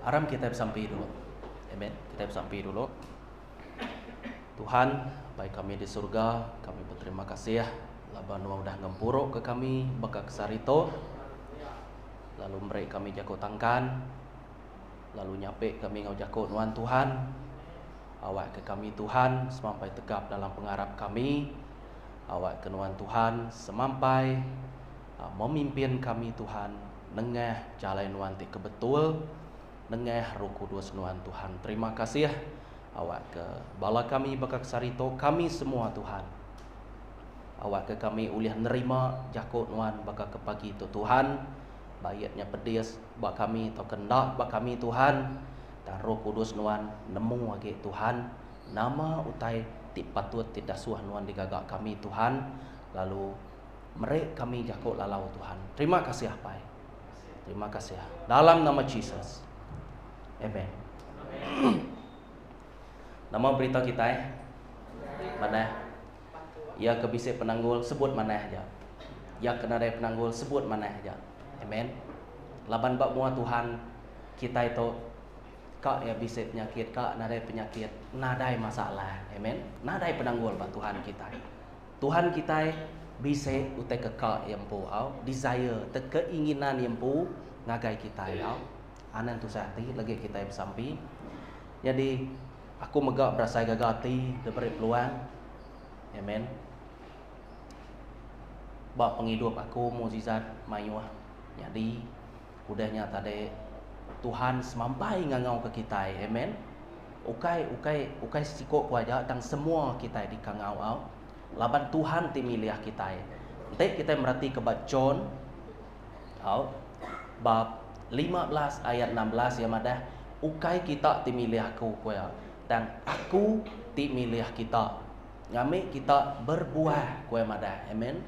Aram kita bersampai dulu. Amen. Kita bersampai dulu. Tuhan, baik kami di surga, kami berterima kasih ya. Laban udah ngempuruk ke kami, baka kesarito. Lalu mereka kami jago tangkan. Lalu nyape kami ngau jago nuan Tuhan. Awak ke kami Tuhan, semampai tegap dalam pengarap kami. Awak ke nuan Tuhan, semampai memimpin kami Tuhan. Nengah jalan nuan ti kebetul. Nengah Roh Kudus nuan Tuhan. Terima kasih ya. Awak ke bala kami bakak sarito kami semua Tuhan. Awak ke kami uliah nerima jakut nuan bakak ke pagi itu Tuhan. Bayatnya pedis bak kami atau kendak bak kami Tuhan. Dan Roh Kudus nuan nemu lagi Tuhan. Nama utai ti patut tidak suah nuan digagak kami Tuhan. Lalu mereka kami jakut lalau Tuhan. Terima kasih ya Pai. Terima kasih ya. Dalam nama Jesus. Amen. Nama berita kita mana? Ya kebisik penanggul sebut mana aja. Ya kena dari penanggul sebut mana aja. Amen. Laban bab mua Tuhan kita itu kak ya bisik penyakit, kak nadai penyakit, nadai masalah. Amen. Nadai penanggul bab Tuhan kita. Tuhan kita bisik utai kekak yang pu au, desire, keinginan yang pu ngagai kita au. Anan tu sehati lagi kita bersampi. Jadi aku megak berasa gagati diberi peluang. Amen. Bab penghidup aku mukjizat mayuah. Jadi udahnya tadi Tuhan semampai ngangau ke kita. Amen. Ukai sikok kuaja tang semua kita di kangau au. Laban Tuhan ti milih kita. Nanti kita merhati ke bab John au bab 15 ayat 16 ya madah. Ukai kita ti milih aku kuya. Dan aku ti milih kita. Ngame kita berbuah kuya madah. Amen.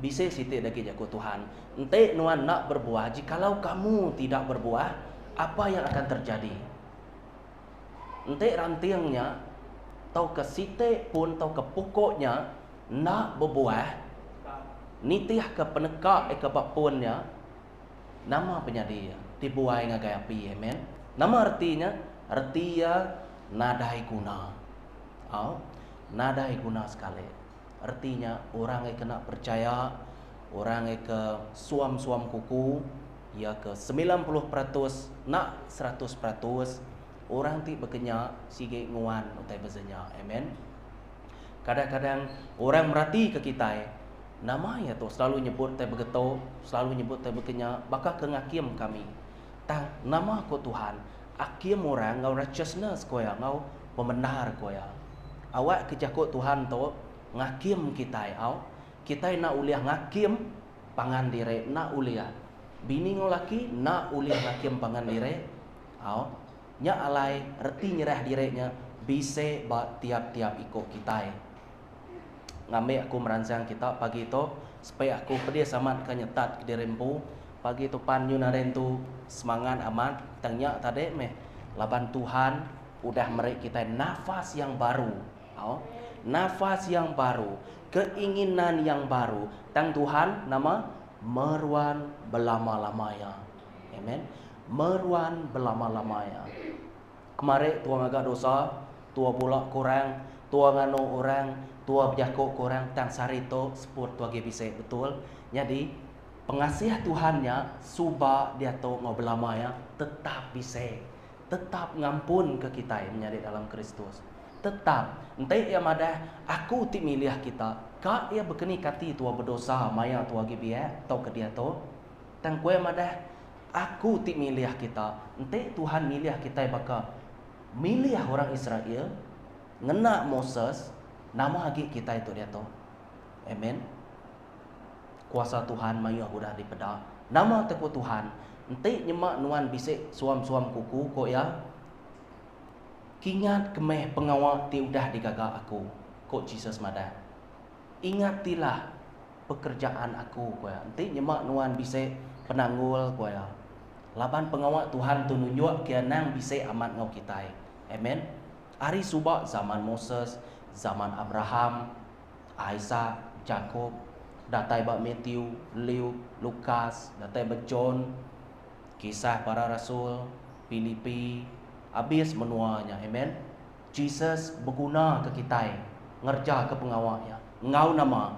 Bisa siti lagi jago Tuhan. Ente nuan nak berbuah. Jikalau kamu tidak berbuah, apa yang akan terjadi? Ente rantingnya tau ke siti pun tau ke pokoknya nak berbuah. Nitih ke penekak ke bapunnya. Nama penyadi dibuai ngagai api. Amen. Nama artinya nadai guna. Nadai guna sekali. Artinya orang yang kena percaya, orang yang ke suam-suam kuku, ya ke 90% nak 100%, orang ti berkenya sige nguan utai bezanya. Amen. Kadang-kadang orang merhati ke kita. Nama ya tu selalu nyebut tai begeto, selalu nyebut tai berkenya, bakal ke ngakim kami. Tang nama ko Tuhan, akim orang ngau righteousness ko ya, ngau pembenar ko ya. Awak kejakut Tuhan tu ngakim kita au. Kita nak uliah ngakim pangan dire, nak uliah. Bini ngolaki nak uliah ngakim pangan dire. Au. Nya alai reti nyerah direnya bise ba tiap-tiap ikut kita. Ngame aku merancang kita pagi itu supaya aku pedia samat ke nyetat ke dirempu pagi itu pan yunaren tu semangat amat tanya tadi meh laban Tuhan udah merek kita nafas yang baru. Nafas yang baru, keinginan yang baru. Tang Tuhan nama meruan belama-lamanya. Amen. Meruan belama-lamanya. Kemarin tua agak dosa, tua pula kurang, tua ngano orang, tua berjakok kurang, tang sarito sport tua gebise betul. Jadi pengasih Tuhannya suba dia tu ngau belamanya tetap bisa, tetap ngampun ke kita yang menjadi dalam Kristus. Tetap ente ya madah aku ti milih kita kak ia berkeni kati tua berdosa maya tua gibia tau ke dia tu tang kue madah aku ti milih kita ente Tuhan milih kita baka milih orang Israel ngena Moses nama hagi kita itu dia tu. Amen. Kuasa Tuhan maya udah dipeda nama teku Tuhan ente nyemak nuan bisik suam-suam kuku kok ya. Ingat kemeh pengawal ti udah digagak aku. Kok Jesus madah. Ingatilah pekerjaan aku kuya. Nanti nyemak nuan bisa penanggul kuya. Laban pengawal Tuhan tu nunjuk kia nang bisa amat ngau kita. Amen. Ari subak zaman Moses, zaman Abraham, Isaac, Jacob, datai ba Matthew, Luke, Lukas, datai ba John, Kisah Para Rasul, Filipi, habis menuanya. Amen. Jesus berguna ke kita, ngerja ke pengawalnya. Ngau nama,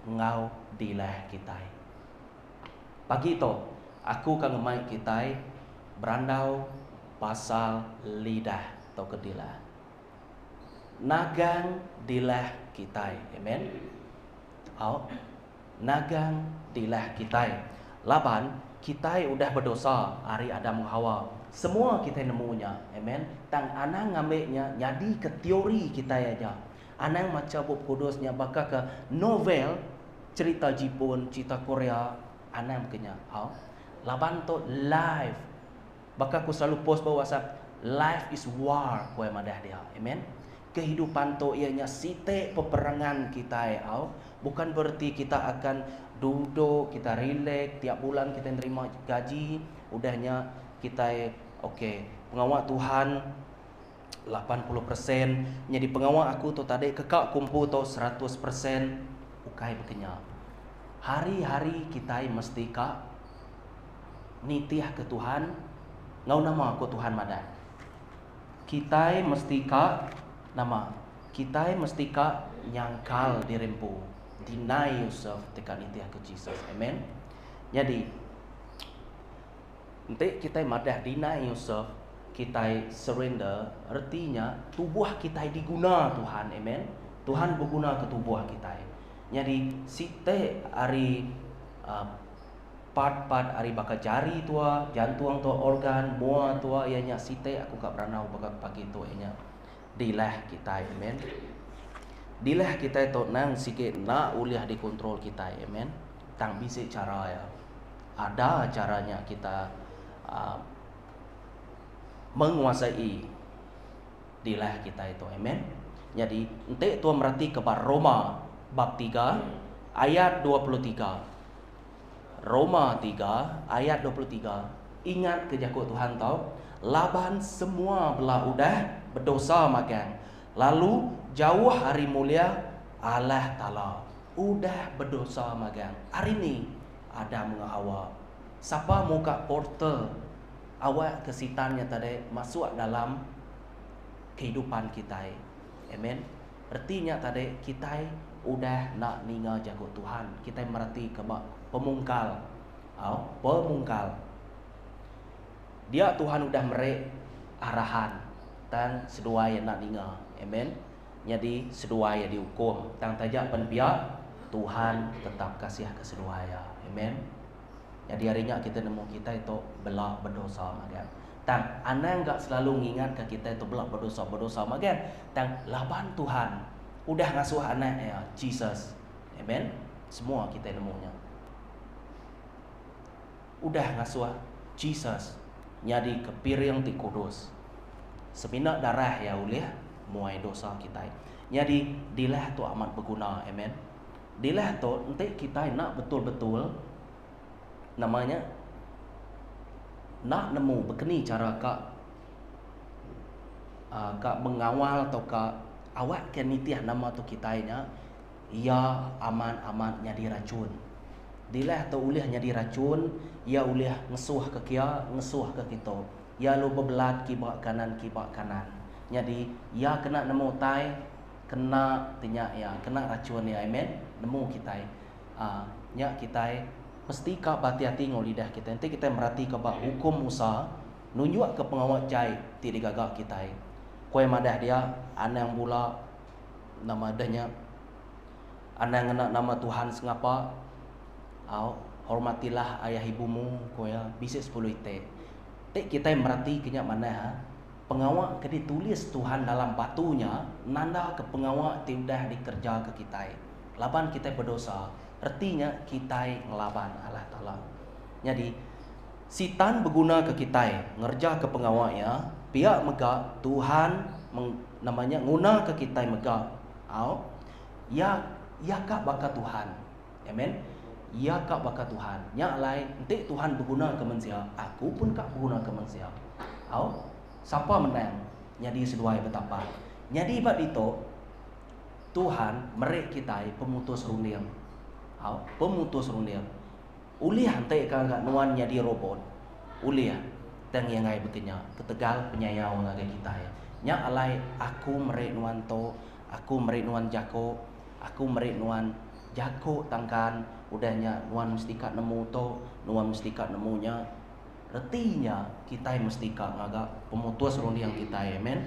ngau dilah kita. Pagi itu, aku akan ngemai kita berandau pasal lidah atau kedilah. Nagang dilah kita. Amen. Nagang dilah kita. Laban, kita udah berdosa hari Adam dan Hawa. Semua kita nemunya. Amen. Tang anang ngambilnya jadi ke teori kita aja. Anang macam buku kudusnya bakal ke novel cerita Jepun, cerita Korea. Anang kena. Laban tu live. Bakal aku selalu post bawah WhatsApp. Life is war. Kau madah dia. Amen. Kehidupan tu ianya site peperangan kita. Bukan berarti kita akan duduk, kita relax, tiap bulan kita terima gaji, udahnya kita okey, pengawal Tuhan 80%, jadi pengawal aku tu tadi kekak kumpul tu 100%, ukai berkenya. Hari-hari kita mesti kak nitiah ke Tuhan, ngau nama aku Tuhan madan. Kita mesti kak nama, kita mesti kak nyangkal dirempu. Deny yourself, tekan nitiah ke Jesus. Amen. Jadi nanti kita madah deny yourself, kita surrender, artinya tubuh kita diguna Tuhan. Amen. Tuhan berguna ke tubuh kita. Jadi site hari part-part hari bakal jari tua, jantung tua, organ, mua tua, ianya site aku kak beranau bakal pagi tu ianya dilah kita. Amen. Dilah kita itu nang sikit nak uliah dikontrol kita. Amen. Tang bisa cara ya. Ada caranya kita menguasai dilah kita itu. Amen. Jadi ente tuan merhati kepada Roma bab 3 ayat 23. Roma 3 ayat 23. Ingat kejakut Tuhan tahu, Laban semua belah udah berdosa makan. Lalu jauh hari mulia Allah Ta'ala. Udah berdosa magang. Hari ni Adam dengan Hawa. Siapa muka portal awak kesitannya tadi masuk dalam kehidupan kita. Amen. Artinya tadi kita udah nak ninggal jago Tuhan. Kita merhati ke pemungkal. Pemungkal. Dia Tuhan udah merek arahan dan sedua yang nak ninggal. Amen. Jadi sedua yang dihukum. Tang tajak penbiak Tuhan tetap kasih ke sedua ya. Amen. Jadi harinya kita nemu kita itu belak berdosa magan. Tang anang enggak selalu ngingat ke kita itu belak berdosa magan. Tang laban Tuhan udah ngasuh anak ya Jesus. Amen. Semua kita nemunya. Udah ngasuh Jesus. Jadi kepiring ti kudus. Semina darah ya uliah muai dosa kita. Jadi dilah tu amat berguna. Amen. Dilah tu nanti kita nak betul-betul namanya nak nemu begini cara kak mengawal atau kak awak kan nitiah nama tu kita nya ia aman-aman nyadi racun. Dilah tu uliah nyadi racun, ia uliah ngesuh ke kia, ngesuh ke kita. Ia lu bebelat kibak kanan. Jadi ia kena nemu tai, kena tinyak ya, kena racun ya. Amen. Nemu kita. Nya kita mesti kak hati-hati ngol lidah kita. Nanti kita merhati ke bak hukum Musa nunjuk ke pengawal cai ti digagak kita. Kue madah dia anang bula nama adanya anang nak nama Tuhan sengapa. Hormatilah ayah ibumu kue bisa 10 ite. Tek kita merhati kenyak mana pengawal ke ditulis Tuhan dalam batunya nanda ke pengawal tidak dikerja ke kita. Laban kita berdosa. Artinya kita ngelaban Allah Ta'ala. Jadi sitan berguna ke kita, ngerja ke pengawalnya, pihak megah Tuhan namanya guna ke kita megah. Ya kak baka Tuhan. Amen. Ya kak baka Tuhan. Yang lain nanti Tuhan berguna ke manusia, aku pun kak berguna ke manusia. Siapa menang? Jadi seduai betapa. Jadi bab itu Tuhan merek kita pemutus rundiang. Pemutus rundiang. Uli hantai kagak nuan jadi robot. uliah tang yang ngai bekenya ketegal penyayau ngagai kita ya nya alai aku mere nuanto aku mere nuan jako aku mere nuan jako tangkan udahnya nuan mustika nemu to nuan mustika nemunya retinya kita mustika ngaga pemutus rundi yang kita ya men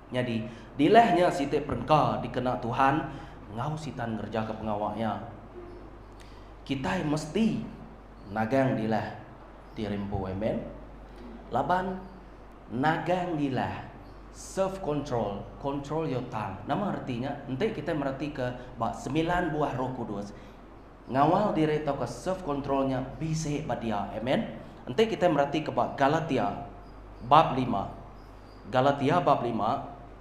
jadi dilehnya site perengka dikena Tuhan ngau sitan ngerja ke pengawaknya kita mesti nagang dilah dirimpo amen laban nagang dilah self control your tongue nama artinya nanti kita merhati ke 9 buah Roh Kudus ngawal diri tau ke self controlnya bisa badia amen nanti kita merhati ke Galatia bab 5 Galatia bab 5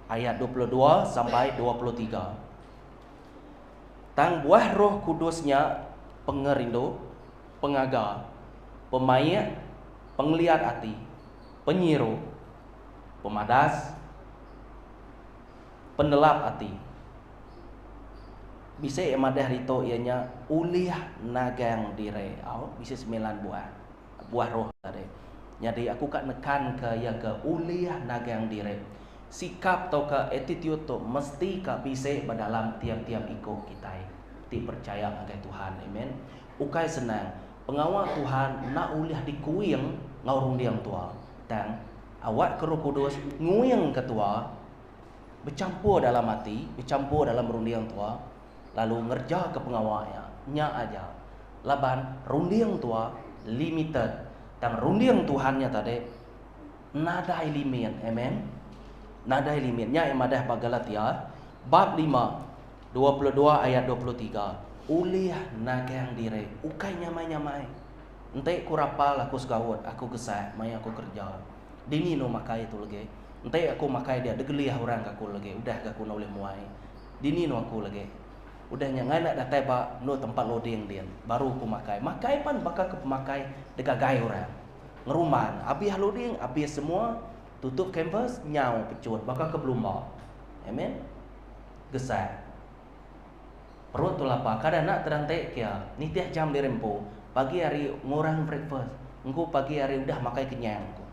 ayat 22 sampai 23 tang buah Roh Kudusnya pengerindu, pengaga, pemain, penglihat hati, penyiru, pemadas, pendelap hati. Bisa emadah rito ianya uliah nagang dire, bisa 9 buah roh tadi. Jadi aku kat nekan ke yang ke uliah nagang dire. Sikap atau ke attitude tu mesti ka bisa dalam tiap-tiap iko kita. Ti percaya agai Tuhan, amen. Ukai senang, pengawal Tuhan nak uliah dikuing ngaurung diang tua. Dan awak ke Roh Kudus nguyang ketua, bercampur dalam hati, bercampur dalam rundiang tua, lalu ngerja ke pengawalnya, nya aja. Laban rundiang tua limited, dan rundiang Tuhannya tadi nada limit, amen. Nada limitnya emadah Galatia bab 5 22 ayat 23 uliah nagang dire ukai nyamai-nyamai ente kurapal aku segawat aku gesah mai aku kerja dini no makai itu lagi ente aku makai dia degeliah orang aku lagi udah aku boleh muai dini no aku lagi udah nyangai nak datai ba no tempat loading dia baru aku makai pan bakal ke pemakai degagai orang ngeruman habis loading habis semua tutup canvas nyau pecut bakal ke belumba amen gesah perut tu lapar kadang nak terantai kia ni tiap jam di rempo pagi hari ngurang breakfast engkau pagi hari udah makai kenyang engkau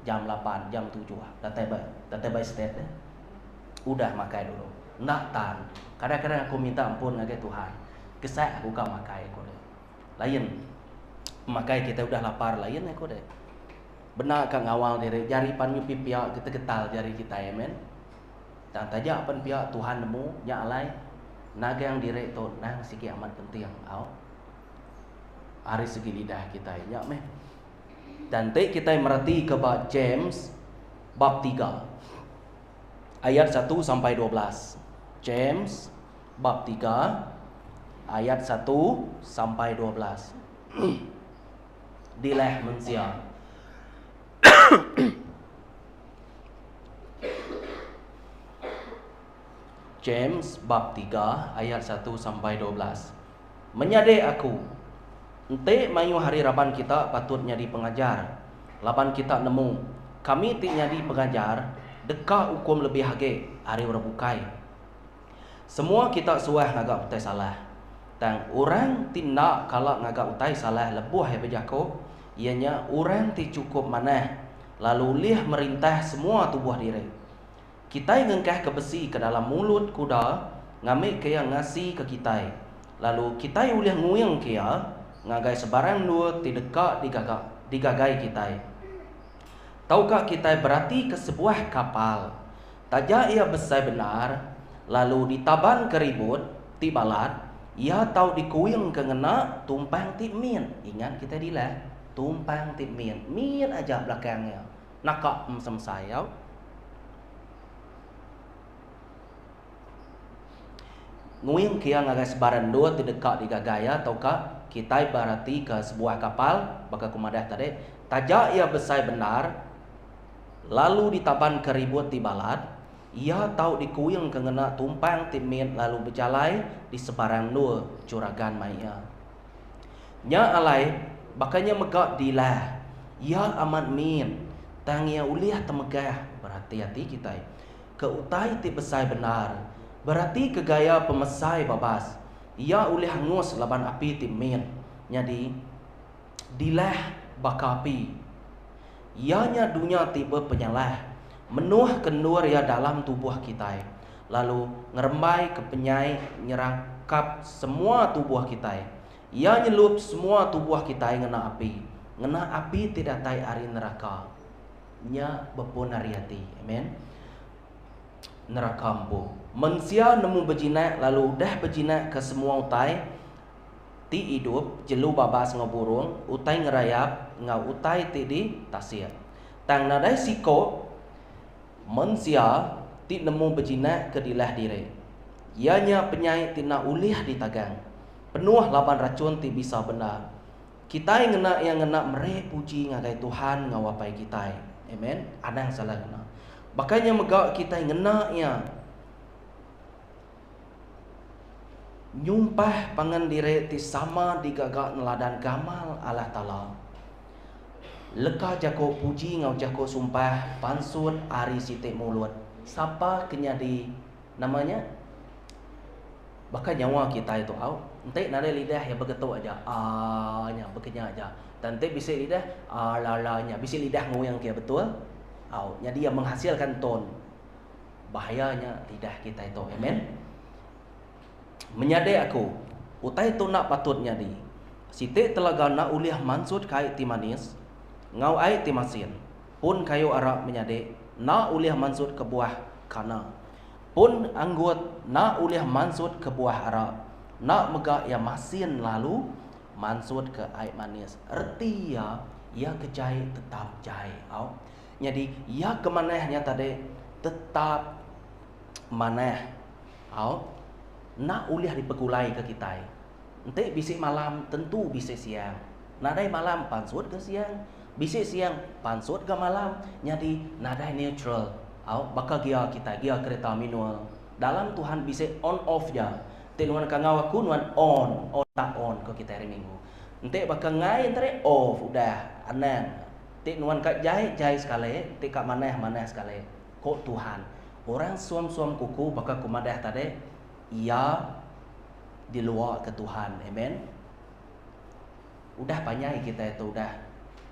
jam 8 jam 7 datai by state udah makai dulu nak tan kadang-kadang aku minta ampun ngagai Tuhan kesai aku kau makai aku deh lain makai kita udah lapar lain aku deh benar kang awal dari jari panyu pihak kita getal jari kita ya men dan tajak pan pihak Tuhan nemu nyalai nagang direk tu nang sikit amat penting au hari segi lidah kita ya meh dan kita merhati ke bab James bab 3 ayat 1 sampai 12 James bab 3 ayat 1 sampai 12 dileh mensia James bab 3 ayat 1 sampai 12. Menyade aku ente mayu hari raban kita patut nyadi pengajar. Laban kita nemu kami ti nyadi pengajar deka hukum lebih hage hari berbukai. Semua kita suah ngagak utai salah. Dan orang tindak kalau ngagak utai salah lebuh ya bejako ianya orang ti cukup manah lalu lih merintah semua tubuh diri. Kita ngengkah ke besi ke dalam mulut kuda ngamik ke yang ngasih ke kita. Lalu kita ulih nguyang ke ya ngagai sebarang dua tidak digagai kita. Tahukah kita berarti ke sebuah kapal tajak ia besar benar lalu ditaban keribut tibalat ia tahu dikuyang ke ngena tumpang tip min. Ingat kita dilah tumpang tip min aja belakangnya nakak semsayau. Nguyang kia ngagai sebaran dua tidak digagaya ataukah kita berarti ke sebuah kapal baka kumadah tadi tajak ia besar benar lalu ditaban keribut di balat ia tahu dikuyang kengena tumpang timin lalu berjalai di sebarang dua curagan maya nya alai bakanya megak dilah ia amat min tangia uliah temegah berhati-hati kita ke utai ti besar benar berarti kegaya pemesai babas ia ulih hangus laban api timin jadi dilah bakapi. Ianya dunia tiba penyalah, menuh kendur ya dalam tubuh kita. Lalu ngerembai ke penyai nyerangkap semua tubuh kita. Ia nyelup semua tubuh kita ngena api. Ngena api tidak tai ari neraka. Nya bepun hati. Amen. Neraka ampuh. Manusia nemu berjinak lalu dah berjinak ke semua utai. Ti hidup jelu babas ngaburung, utai ngerayap, ngau utai ti di tasir. Tang nadai siko manusia ti nemu berjinak ke dilah diri. Ianya penyai ti na ulih di tagang. Penuh laban racun ti bisa benar. Kita yang ngena mere puji ngagai Tuhan ngawapai kita. Amen. Ada yang salah ngena. Makanya megak kita yang ngena ya nyumpah pangan diri ti sama digagak neladan gamal Allah Ta'ala. Leka jako puji ngau jako sumpah pansut ari sitik mulut. Siapa kenyadi namanya? Bahkan nyawa kita itu entek nada lidah yang bergetuk aja, nya berkenya aja. Dan entek bisa lidah lalanya, bisa lidah ngoyang kia betul. Jadi yang menghasilkan ton. Bahayanya lidah kita itu. Amen. Menyadai aku, utai tu nak patut nyadi. Sitik telaga nak uliah mansud kai ti manis, ngau ai ti masin. Pun kayu arak menyadai, nak uliah mansud ke buah kana. Pun anggut nak uliah mansud ke buah arak. Nak megak yang masin lalu mansud ke air manis. Erti ya, ia kejai tetap jai. Jadi ia kemanehnya tadi tetap maneh. Nak uliah dipegulai ke kita. Nanti bisik malam tentu bisik siang. Nadai malam pansut ke siang. Bisik siang pansut ke malam. Jadi nadai neutral. Bakal gia kita gia kereta manual. Dalam Tuhan bisik on off ya. Nuan kangau aku nuan on tak on ke kita hari minggu. Nanti bakal ngai antara off udah anan. Nanti nuan kat jahit sekali. Nanti kat maneh sekali. Kok Tuhan. Orang suam kuku bakal kumadah tadi. Ia di luar ke Tuhan. Amen. Udah banyak kita itu udah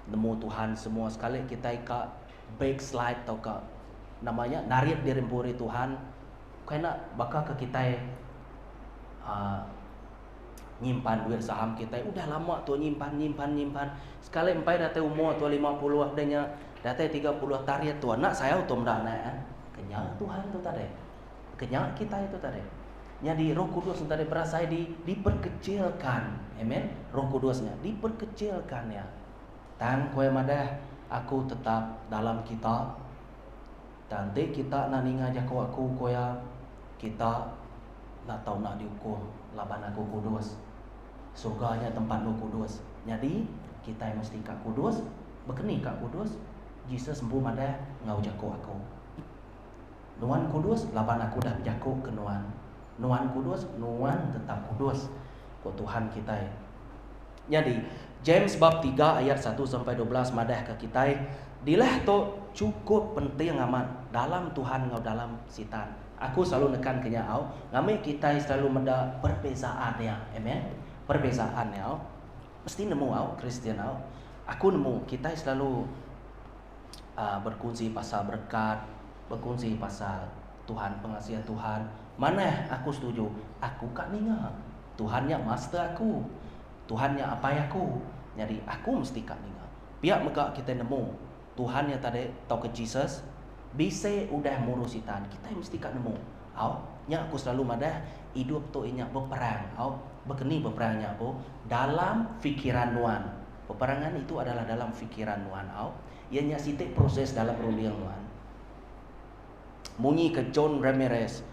nemu Tuhan semua sekali kita kat backslide atau ke namanya narik di rempuri Tuhan. Kena bakal ke kita nyimpan duit saham kita. Udah lama tu nyimpan. Sekali empai data umur tu 50 adanya data 30 tariat tu anak saya tu mendana. Kenyang Tuhan tu tadi. Kenyang kita itu tadi. Jadi Roh Kudus tadi berasa diperkecilkan. Amen. Roh Kudusnya diperkecilkan ya. Tang kowe madah aku tetap dalam kita. Nanti kita nak ninga jako aku koya kita nak tahu nak dihukum laban aku kudus. Surganya tempat Roh Kudus. Jadi kita yang mesti kak kudus, berkeni kak kudus. Jesus sembuh madah ngau jako aku. Nuan kudus laban aku dah jako ke nuan. Nuan kudus, nuan tetap kudus. Kau Tuhan kita. Jadi James bab 3 ayat 1 sampai 12 madah ke kita. Dilah tu cukup penting amat dalam Tuhan ngau dalam sitan. Aku selalu nekan kenyau, ngame kita selalu menda perbezaan ya. Amen. Perbezaan ya. Mesti nemu Kristian. Aku nemu kita selalu berkongsi pasal berkat, berkongsi pasal Tuhan, pengasihan Tuhan. Mana aku setuju? Aku kat ninga. Tuhannya master aku. Tuhannya apa aku. Jadi aku mesti kat ninga. Biar mega kita nemu Tuhannya tadi tau ke Jesus. Bisa udah murusitan. Kita mesti kat nemu. Nya aku selalu madah hidup tu inya berperang. Berkeni berperangnya aku dalam fikiran nuan. Peperangan itu adalah dalam fikiran nuan. Ianya sitik proses dalam ruliang nuan. Munyi ke John Ramirez.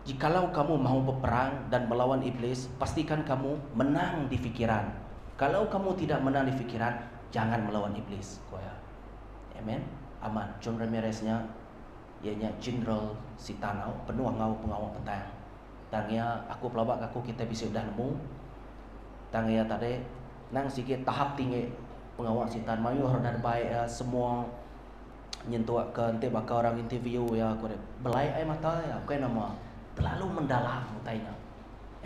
Jikalau kamu mahu berperang dan melawan iblis, pastikan kamu menang di fikiran. Kalau kamu tidak menang di fikiran, jangan melawan iblis. Amen. Aman. John Ramireznya, ianya General Sitanau, penuh ngau pengawal petang. Tangnya aku pelabak aku kita bisa dah nemu. Tangnya tadi nang sikit tahap tinggi pengawal sitan mayu harus baik semua nyentuh ke nanti bakal orang interview ya aku belai ai mata ya aku nama terlalu mendalam mutainya.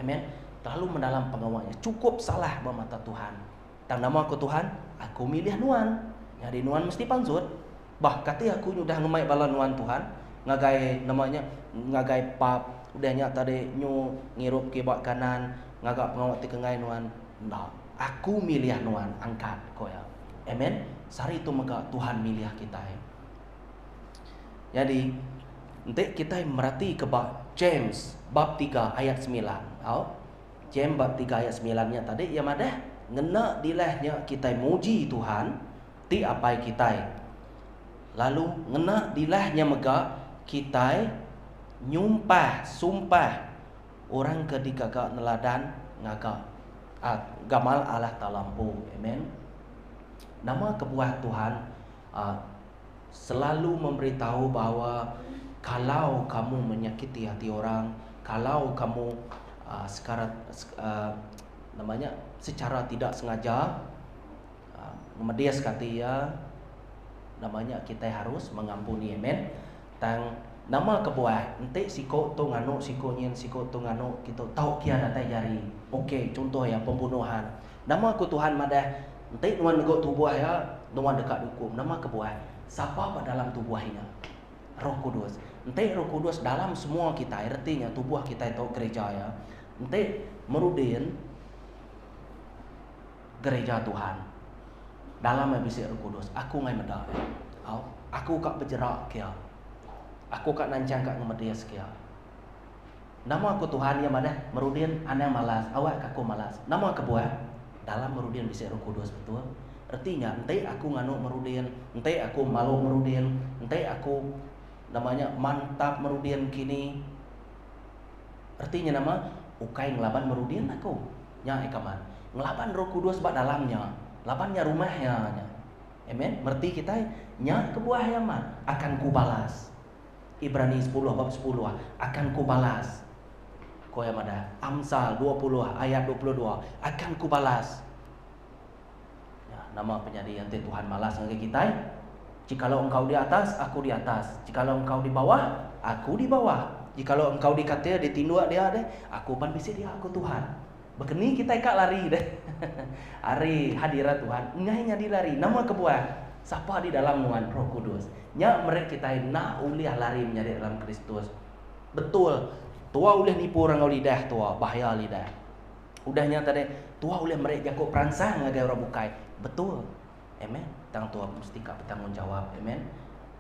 Amen. Terlalu mendalam pengawalnya. Cukup salah bermata Tuhan. Tang nama aku Tuhan, aku milih nuan. Jadi nuan mesti pansut. Bah kata aku udah ngemai bala nuan Tuhan, ngagai namanya ngagai pap, udahnya tadi nyu ngirup ke bak kanan, ngagak pengawat ti kengai nuan. Nah, aku milih nuan angkat ko ya. Amen. Sari itu maka Tuhan milih kita. Jadi nanti kita merhati ke bab James bab 3 ayat 9. James bab 3 ayat 9-nya tadi yang ada ngena dilahnya kita muji Tuhan ti apai kita. Lalu ngena dilahnya mega kita nyumpah sumpah orang ketika gak neladan ngaga gamal Allah talampu. Amen. Nama kebuah Tuhan selalu memberitahu bahwa kalau kamu menyakiti hati orang, kalau kamu namanya secara tidak sengaja memedias kati ya, namanya kita harus mengampuni. Amen. Tang nama kebuah ente siko tu ngano siko nyen siko tu ngano kita tahu kia datai jari. Okey, contoh ya pembunuhan. Nama aku Tuhan madah ente nuan nego tubuh ya, nuan dekat hukum. Nama kebuah siapa pada dalam tubuhnya? Roh Kudus. Ente Roh Kudus dalam semua kita, artinya tubuh kita itu gereja ya. Ente merudin gereja Tuhan. Dalam habis Roh Kudus, aku ngai medak. Aku kak berjerak kia. Aku kak nancang kak ngemedias kia. Nama aku Tuhan yang mana merudin anang malas, awak aku malas. Nama kebuah dalam merudin bisa Roh Kudus, betul. Artinya ente aku nganu merudin, ente aku malu merudin, ente aku namanya mantap merudin kini. Artinya nama ukai ngelaban merudin aku nya ikaman ngelaban Roh Kudus bak dalamnya, labannya rumahnya. Amen. Merti kita nya kebuah yaman akan kubalas. Ibrani 10 bab 10 akan kubalas. Koya mada Amsal 20 ayat 22 akan kubalas. Ya, nama penyadi nanti Tuhan balas dengan kita. Jikalau engkau di atas, aku di atas. Jikalau engkau di bawah, aku di bawah. Jikalau engkau dikata ditinduk dia deh, aku pan bisi dia aku Tuhan. Begini kita kak lari deh. Hari hadirat Tuhan, ngainya dilari. Nama kebuah siapa di dalam nuan Roh Kudus. Nya mereka kita nak uliah lari menjadi dalam Kristus. Betul. Tua uliah nipu orang kau lidah tua, bahaya lidah. Udahnya tadi tua uliah mereka jago perangsang ngagai orang bukai. Betul. Amen. Tang tua mesti kak bertanggung jawab. Amen.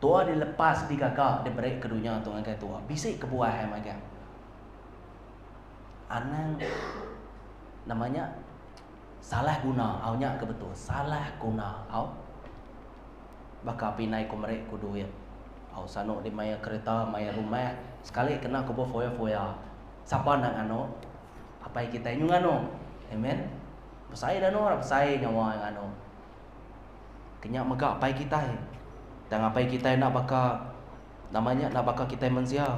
Tua dilepas di kakak di break kedunya tu ngagai tua. Bisik kebuah yang mereka. Anang namanya salah guna, awnya ke betul. Salah guna, aw. Baka pinai ko merek ko duit. Aw sano di maya kereta, maya rumah, sekali kena ko foya-foya. Siapa nang ano? Apa kita nyung ano? Amen. Pasai dan orang pasai nyawa yang ano. Kenyak mega apa kita? Dan apa kita nak baka namanya nak baka kita mensia.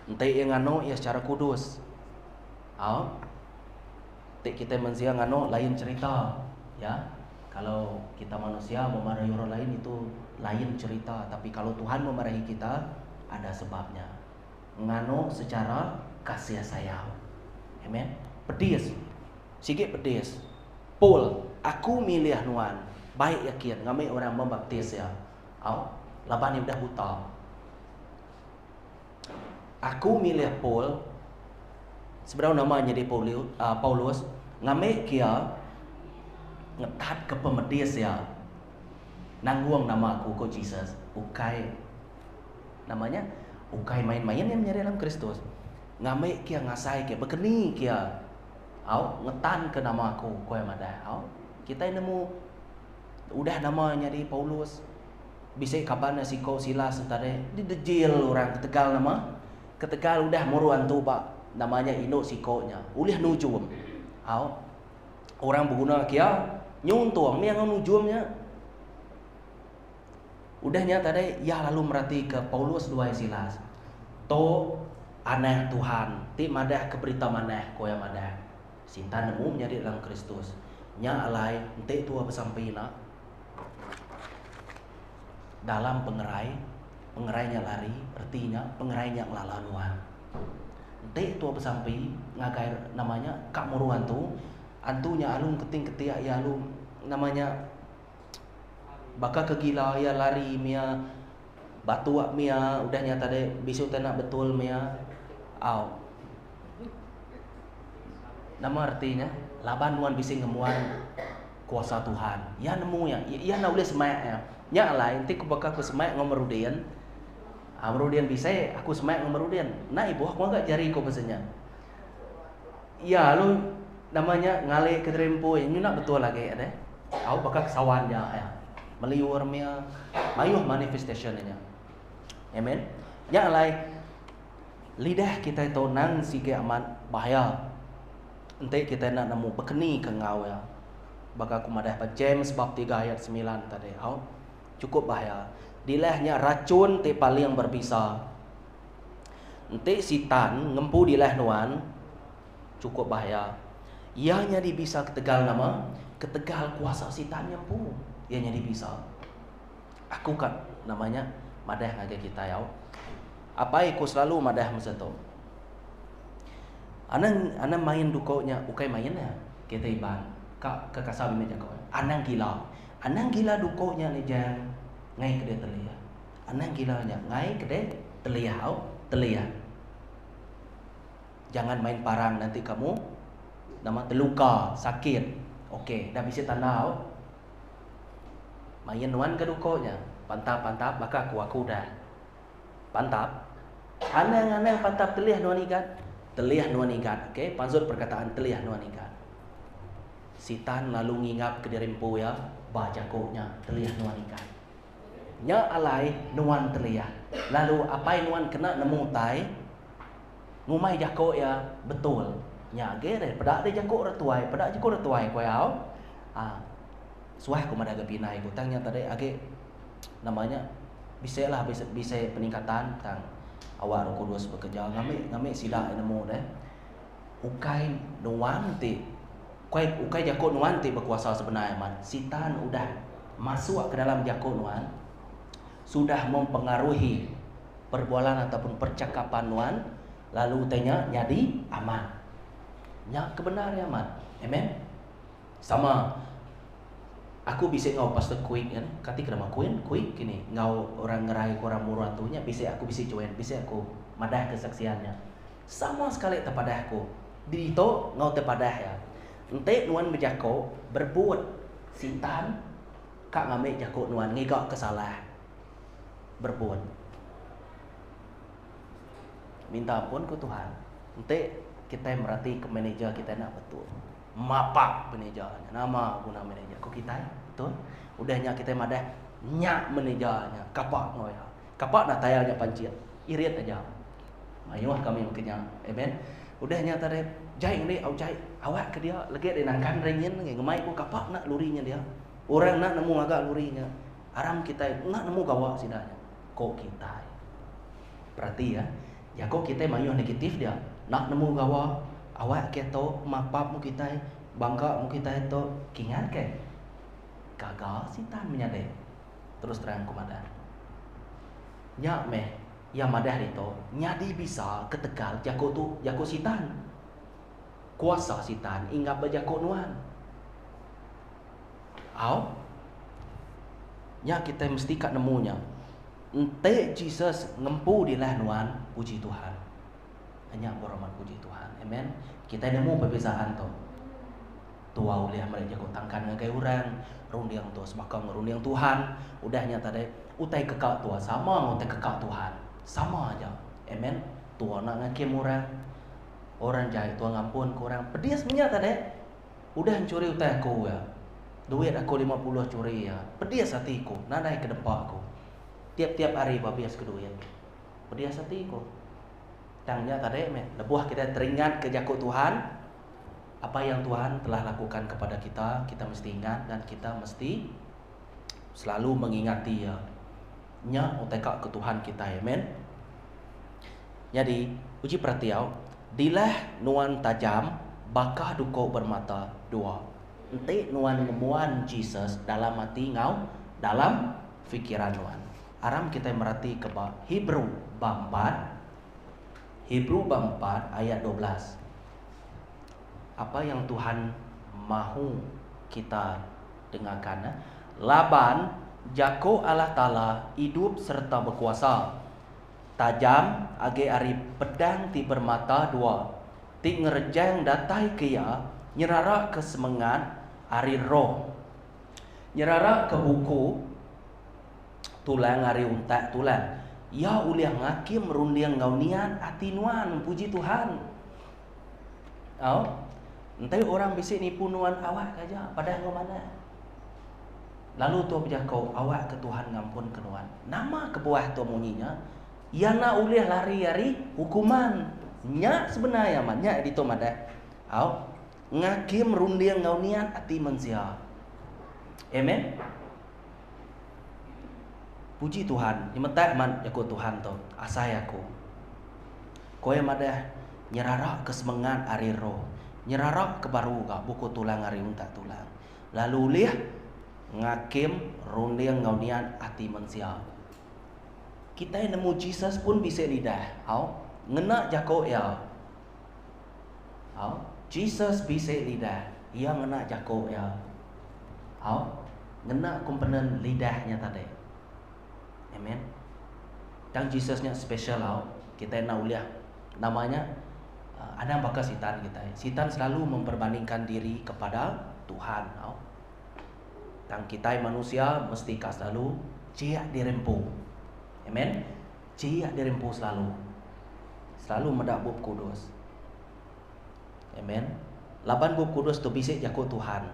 Entah yang ano ya secara kudus. Aw. Kita manusia ngano lain cerita ya. Kalau kita manusia memarahi orang lain itu lain cerita, tapi kalau Tuhan memarahi kita ada sebabnya. Ngano secara kasih sayang. Amen. Pedis. Sikit pedis. Paul, aku milih nuan. Baik yakin ngamai orang membaptis ya. Laban udah buta. Aku milih Paul. Sebenarnya namanya di Paulus ngame kia ngetat ke pemedis ya. Nangguang nama aku ko Jesus. Ukai namanya ukai main-main yang menyerah dalam Kristus. Ngame kia ngasai kia bekeni kia. Ngetan ke nama aku ko yang ada. Kita nemu udah namanya di Paulus. Bisa kapan si kau Silas tadi di dejil orang ketegal nama. Ketegal udah muruan tu pak. Namanya ino sikonya ulih nujum. Orang berguna kia nyuntuang ni yang nujumnya. Udahnya tadi ya lalu merhati ke Paulus 2 Silas. To aneh Tuhan, ti madah ke berita maneh koya madah. Sinta nemu menjadi dalam Kristus. Nya alai ente tua besampina. Dalam pengerainya lari, artinya pengerainya ngelaluan. Ente tua besampi ngagai namanya kak muruan tu Antunya alung keting ketiak ya alung namanya bakal kegila ya lari mia batuak mia udahnya tadi bisu tenak betul mia au. Nama artinya laban nuan bising ngemuan kuasa Tuhan. Ya nemu ya na boleh semak ya. Nya lain ti ku bakal ku semak ngomerudian. Merudian bisa aku semak ngomerudian. Nah ibu aku enggak jari ko besenya. Ya lu namanya ngale ke trempo ini nak betul lagi ada. Aku bakal kesawan ya. Meliur mia mayuh manifestationnya. Amen. Nya lain lidah kita itu nang sige aman bahaya. Ente kita nak nemu bekeni ke ngau ya. Bakal aku madah pa James bab 3 ayat 9 tadi. Cukup bahaya. Dilahnya racun te paling berbisa. Ente sitan ngempu dilah nuan cukup bahaya. Ianya dibisa ketegal nama, ketegal kuasa sitan nyempu. Ianya dibisa. Aku kan namanya madah ngaja kita ya. Apa aku selalu madah masa tu. Anang main dukonya, ukai mainnya kita iban. Kak kekasar meja kau. Anang gila dukonya ni jang ngai kedai telia. Anang gilanya ngai kedai telia. Jangan main parang nanti kamu nama terluka, sakit. Okey, dah bisa tanda. Main nuan ke dukonya. Pantap bakal aku dah. Pantap. Anang pantap telia nuan ikan. Telia nuan ikan. Okey, panzut perkataan telia nuan ikan. Sitan lalu ngingap ke dirimpu ya, baca koknya telia nuan ikan. Nya alai nuan telia. Lalu apa nuan kena nemu tai? Ngumai jako ya betul. Nya gere pada ada jako retuai, pada jako retuai ko yau. Suah ko madaga pinai ko tangnya tadi age namanya bisa peningkatan tang awak Roh Kudus bekerja ngame sila nemu deh. Ukai nuan ti ukai jako nuan ti berkuasa sebenarnya man. Sitan udah masuk ke dalam jako nuan, sudah mempengaruhi perbualan ataupun percakapan nuan, lalu tanya jadi aman. Nya kebenaran aman. Amen. Sama aku bisa ngau pastor quick kan, ketika nama quick gini ngau orang ngerai orang murah tuhnya bisa aku bisa join, bisa aku madah kesaksiannya. Sama sekali tepadahku. Dito ngau tepadah ya. Ente nuan berjako berbuat sitan kak ngambil jako nuan ngigak kesalah berbuat. Minta ampun ke Tuhan. Ente kita merhati ke manajer kita nak betul. Mapak manajernya, nama guna manajer. Kok kita betul? Udahnya kita madah nyak manajernya, kapak ngoya. Kapak nak tayarnya pancit. Irit aja. Mayuah kami mungkinnya. Amen. Udahnya tadi jai ni au jai awak ke dia lagi dia nangkan ringin ngemai ku kapak nak lurinya dia. Orang nak nemu agak lurinya. Aram kita nak nemu gawak sidanya. Kok kita. Berarti ya kok kita mayuh negatif dia. Nak nemu gawak awak keto mapap mu kita bangka mu kita itu kingat ke gagal sitan menyade terus terang kumadan nya meh yang madah itu nyadi bisa ketegal jako sitan kuasa sitan ingat bajako nuan nya kita mesti kat nemunya ente Jesus ngempu dilah nuan puji Tuhan hanya berhormat puji Tuhan. Amen. Kita nemu perbezaan tu. Tua uliah mereka kutangkan ngagai orang, rundiang tua sebakang rundiang Tuhan. Udahnya tadi utai kekal tua sama utai kekal Tuhan. Sama aja. Amen. Tua nak ngakim orang jahit tua ngampun ke orang. Pedias minyak tadi. Udah curi utai aku ya. Duit aku 50 curi ya. Pedias hatiku, nadai ke depan aku. Tiap-tiap hari babias ke duit. Pedias hatiku. Tangnya tadi lebuah kita teringat ke jako Tuhan apa yang Tuhan telah lakukan kepada kita mesti ingat dan kita mesti selalu mengingati ya nya uteka ke Tuhan kita. Amen. Jadi uji perhatiau dilah nuan tajam bakah duko bermata dua. Ente nuan ngemuan Jesus dalam hati ngau dalam fikiran nuan. Aram kita merhati ke Hebrew bab 4 ayat 12. Apa yang Tuhan mahu kita dengarkan. Laban jako Allah Ta'ala hidup serta berkuasa, tajam age ari pedang ti bermata dua, ti ngerjang datai kia, nyerara ke semangat ari roh, nyerara ke buku tulang ari untak tulang. Ya uliah ngakim merundiang ngaunian atinuan, puji Tuhan. Entai orang bisik nipu nuan awak aja, padahal ngau mana. Lalu tu berjakau awak ke Tuhan ngampun kenuan. Nama kebuah tu munyinya, yana uliah lari-lari hukuman. Nya sebenarnya nya di tu mada. Ngakim merundiang ngaunian ati manusia. Amen. Puji Tuhan, nyemetak man aku Tuhan tu, asai aku. Koe madah nyerarak ke semangat ari roh, nyerarak ke baru ka buku tulang ari unta tulang. Lalu liah ngakim rundiang ngaunian ati manusia. Kita yang nemu Jesus pun bisa lidah. Ngena jako ya. Jesus bisa lidah. Ia ngena jako ya. Ngena komponen lidahnya tadi. Amen. Dan Jesusnya spesial. Kita nak uliah namanya ada bakal sitan kita. Sitan selalu memperbandingkan diri kepada Tuhan. Dan kita manusia mesti selalu ciak dirempu. Amen. Ciak dirempu selalu. Selalu mendak bub kudus. Amen. Laban bub kudus tu bisik jago Tuhan.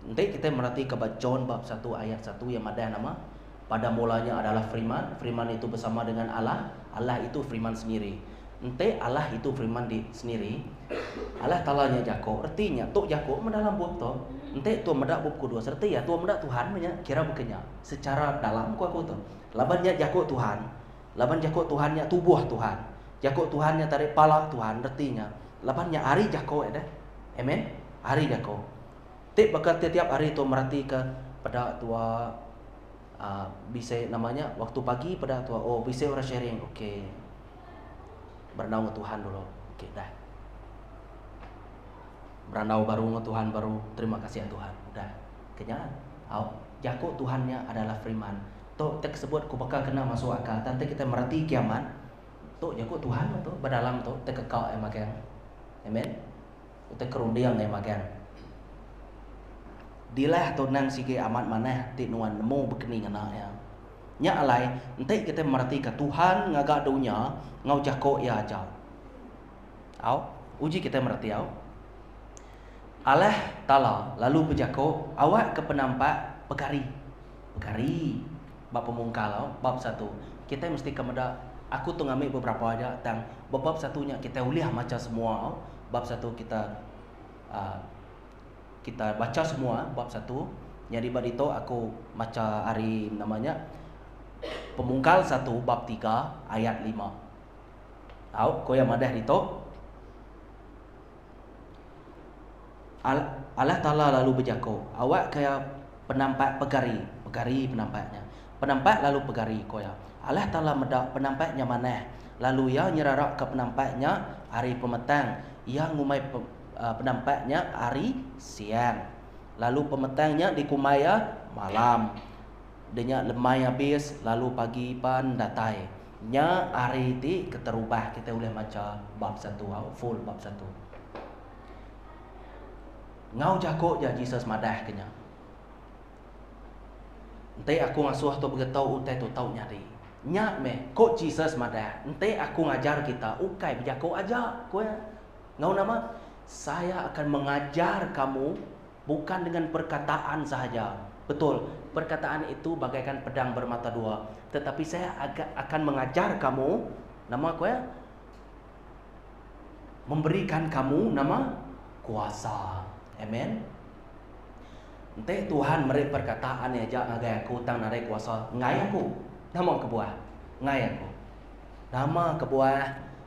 Nanti kita merhati ke John bab 1 ayat 1 yang ada nama pada mulanya adalah firman, firman itu bersama dengan Allah, Allah itu firman sendiri. Ente Allah itu firman di sendiri. Allah talanya jako, artinya tok jako mendalam bab tu. Ente tu mendak bab kudus, artinya tu mendak Tuhan punya kira bukannya secara dalam aku tu. Labannya jako Tuhan. Laban jako Tuhannya tubuh Tuhan. Jako Tuhannya tarik pala Tuhan, artinya labannya hari jako ada. Amen. Hari jako. Tik bakal tiap hari tu merhati ke pada tua bisa namanya waktu pagi pada tua bisa orang sharing. Okey. Bernaung ke Tuhan dulu. Okey dah. Bernaung baru ke Tuhan baru. Terima kasih ya Tuhan. Udah. Kenyataan. Jako Tuhannya adalah firman. Tok tek sebut ku bakal kena masuk akal. Tante kita merhati kiamat. Tok jako Tuhan tu berdalam tu tek kekal makan. Amen. Tek kerundiang makan. Dilah tu nang sige amat maneh ti nuan nemu bekening ana ya. Nya alai ente kita merhati ke Tuhan ngagak dunia ngau jako ya aja. Uji kita merhati Allah Ta'ala lalu berjako awak ke penampak pekari. Pekari bab pemungkal bab 1. Kita mesti kemeda aku tu ngambil beberapa aja tang bab satunya kita uliah macam semua. Bab 1 kita baca semua bab 1. Jadi bab itu aku baca hari namanya Pemungkal 1 bab 3 ayat 5. Kau yang madah itu Allah Ta'ala lalu berjako awak kayak penampak pegari penampaknya. Penampak lalu pegari kau ya. Allah Ta'ala medak penampaknya mana? Lalu ia nyerarak ke penampaknya hari pemetang. Ia ngumai penampaknya hari siang. Lalu pemetangnya dikumaya malam. Denya lemai habis lalu pagi pan datai. Nya hari ti keterubah kita boleh baca bab 1 full bab 1. Ngau jago ya Jesus madah kenya. Ente aku ngasuh tu begetau utai tu tau nyari. Nya me kok Jesus madah. Ente aku ngajar kita ukai berjago aja kowe. Ngau nama saya akan mengajar kamu bukan dengan perkataan sahaja. Betul, perkataan itu bagaikan pedang bermata dua. Tetapi saya akan mengajar kamu nama kowe memberikan kamu nama kuasa. Amen. Ente Tuhan meri perkataan aja ngagai aku tang narik kuasa. Ngai aku. Nama kebuah. Ngai aku. Nama kebuah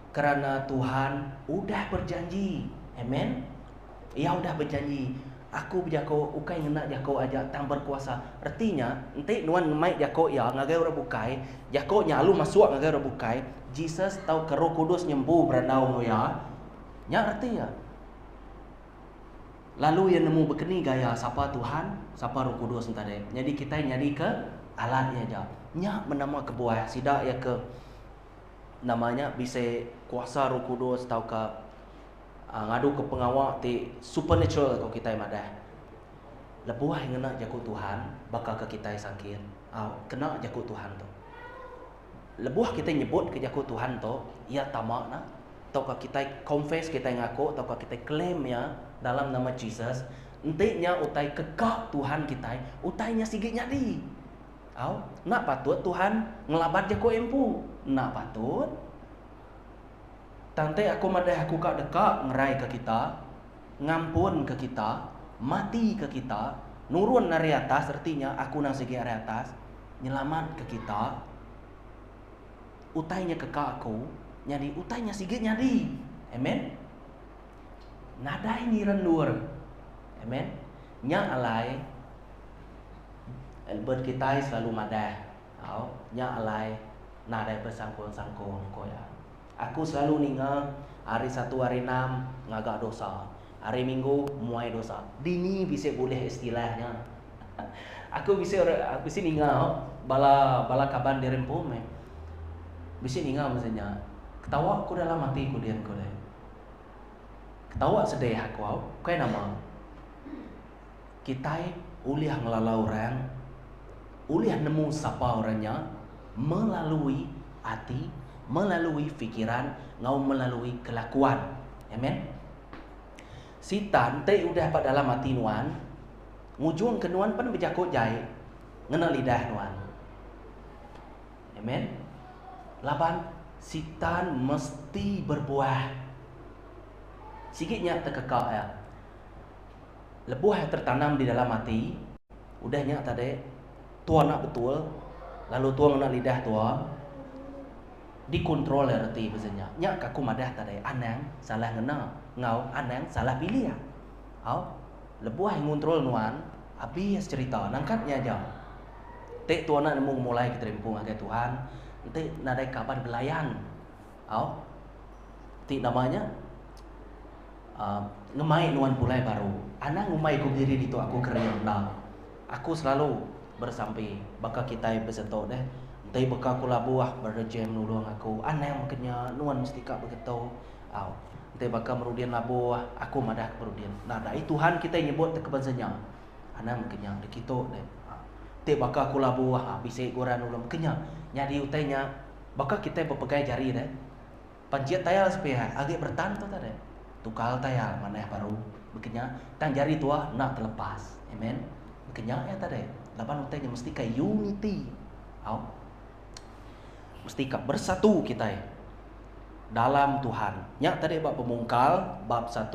karena Tuhan udah berjanji. Amen. Ia udah berjanji. Aku berjako ukai ngena jako aja tang berkuasa. Artinya ente nuan ngemai jako ya ngagai ora bukai. Jako nyalu masuk ngagai ora bukai. Jesus tahu ke Roh Kudus nyembuh berandau ya. Nya artinya Lalu yang nemu begini gaya siapa Tuhan, siapa Roh Kudus entah deh. Jadi kita nyari ke alatnya aja. Nya menama ke buah sidak ya ke namanya bisa kuasa Roh Kudus atau ke ngadu ke pengawal ti supernatural kalau kita madah. Lebuah yang kena jaku Tuhan bakal ke kita sakit. Kena jaku Tuhan tu. Lebuah kita nyebut ke jaku Tuhan tu, ia tamak na. Atau kita confess, kita ngaku, atau kita claim ya dalam nama Jesus. Entinya utai kekak Tuhan kita, utainya sigitnya di. Nak patut Tuhan ngelabat jaku empu. Nak patut. Tante aku madah aku kak dekat ngerai ke kita, ngampun ke kita, mati ke kita, nurun dari atas, artinya aku nang segi dari atas, nyelamat ke kita, utainya ke aku, nyari utainya sigit nyari, amen. Nada ini rendur, amen. Nya alai, Albert kita selalu madah, nya alai, nada bersangkun-sangkun koya. Aku selalu ningal hari 1 hari 6 ngagak dosa. Hari Minggu muai dosa. Dini bisa boleh istilahnya. Aku bisa ningal bala kaban dirempu me. Bisa ningal misalnya. Ketawa aku dalam hati ku dian ku deh. Ketawa sedih aku. Kayak nama. Kita uliah ngelalau orang. Uliah nemu siapa orangnya melalui hati, melalui fikiran, ngau melalui kelakuan. Amen. Sitan te udah pada dalam hati nuan, ngujung ke nuan pun berjakut jai, ngena lidah nuan. Amen. Laban sitan mesti berbuah. Sikitnya terkekak ya. Lebuah yang tertanam di dalam hati, udahnya tadi tua nak betul, lalu tua ngena lidah tua. Dikontrol erti biasanya. Nya kaku madah tadi anang salah ngena, ngau anang salah pilih ya. Lebuah yang ngontrol nuan, habis cerita nangkatnya aja. Tek tuana nemu mulai keterimpung agak Tuhan. Nanti nadai kabar gelayan. Ti namanya ngemai nuan pulai baru. Anang ngemai ku diri itu aku keren dah. Aku selalu bersampai bakal kita bersentuh deh. Tapi beka aku labuah berjem nulung aku. Aneh makanya nuan mesti kak begitu. Tapi baka merudian labuah aku madah kerudian. Nah, dari Tuhan kita nyebut kebansanya. Aneh makanya begitu deh. Tapi baka aku labuah bisa goran nulung makanya nyadi utainya baka kita berpegai jari deh. Panciat tayal sepihak agak bertahan tu tadi. Tukal tayal mana baru. Makanya tang jari tua nak terlepas. Amen. Makanya ya tadi. Lapan utainya mesti kayak unity. Mesti bersatu kita dalam Tuhan. Nya tadi bab pemungkal bab 1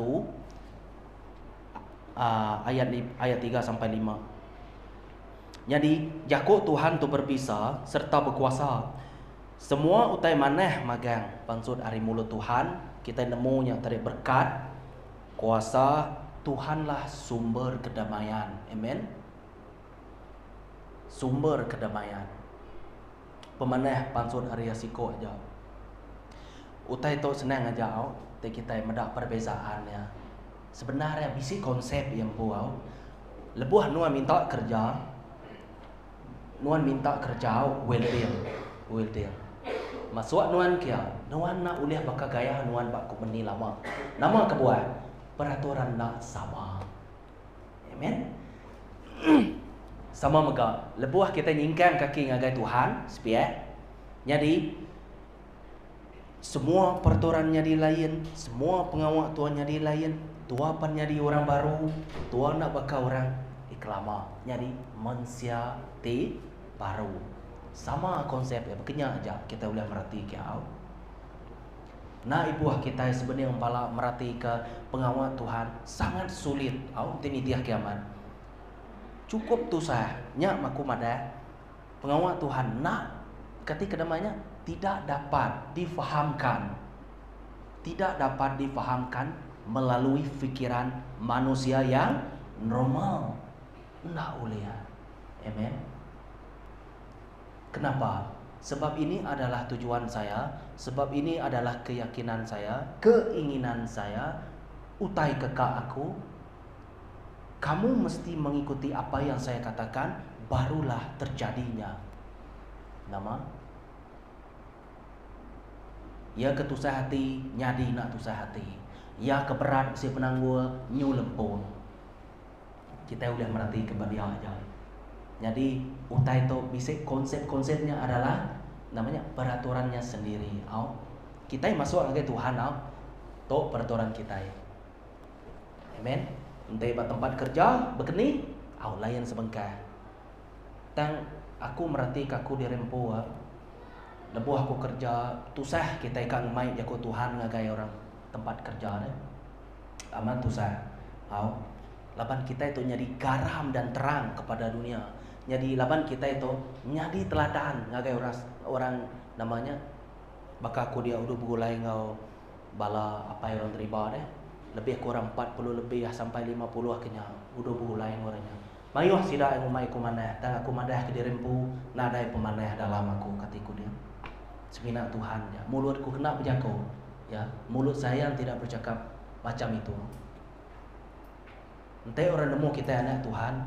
ayat 3 sampai 5. Jadi jago Tuhan tu berpisah serta berkuasa. Semua utai maneh magang pansud ari mulut Tuhan kita nemu yang tadi berkat kuasa Tuhanlah sumber kedamaian. Amen. Sumber kedamaian. Pemanah pansud Arya Siko aja. Utai tu senang aja tapi kita medak perbezaan ya. Sebenarnya bisi konsep yang buau. Lebuh nuan minta kerja. Nuan minta kerja welding. Masuk nuan kia. Nuan nak uliah baka gaya nuan bak kumeni lama. Nama kebuah peraturan nak sama. Amen. Sama mega lebuah kita nyingkang kaki ngagai Tuhan supaya jadi semua peraturannya di lain, semua pengawal Tuhan di lain, tua pan jadi orang baru, tua nak baka orang iklama jadi manusia ti baru. Sama konsep ya, makanya aja kita boleh merhati kau. Nah ibuah kita sebenarnya pala merhati ke pengawal Tuhan sangat sulit. Ini tiah kiamat. Cukup tu sahnya maku madah pengawal Tuhan nak ketika namanya tidak dapat difahamkan melalui fikiran manusia yang normal. Nah uliah. Amen. Kenapa? Sebab ini adalah tujuan saya, sebab ini adalah keyakinan saya, keinginan saya, utai kekak aku Kamu mesti mengikuti apa yang saya katakan, barulah terjadinya. Nama ya ketusah hati, nyadi nak tusah hati. Ya keberat si penanggul, nyu lempun. Kita udah merhati kepada dia aja. Jadi utai itu bisa konsep-konsepnya adalah namanya peraturannya sendiri. Kita masuk ke Tuhan, to peraturan kita. Amen. Entah tempat kerja begini, layan sebengkah. Tang aku merhati aku dirempo. Lebuh aku kerja tusah kita ikan mai jago Tuhan ngagai orang tempat kerja deh. Aman tusah. Laban kita itu nyadi garam dan terang kepada dunia. Jadi laban kita itu nyadi teladan ngagai orang namanya baka aku dia udah bulai ngau bala apa yang orang terima deh. Lebih kurang 40 lebih sampai 50 akhirnya udah bulai orangnya. Mayuh sida yang umai kumanah, tang aku madah ke dirempu nadai pemanah dalam aku katiku dia. Semina Tuhan ya. Mulutku kena berjago ya. Mulut saya yang tidak bercakap macam itu. Entah orang nemu kita anak Tuhan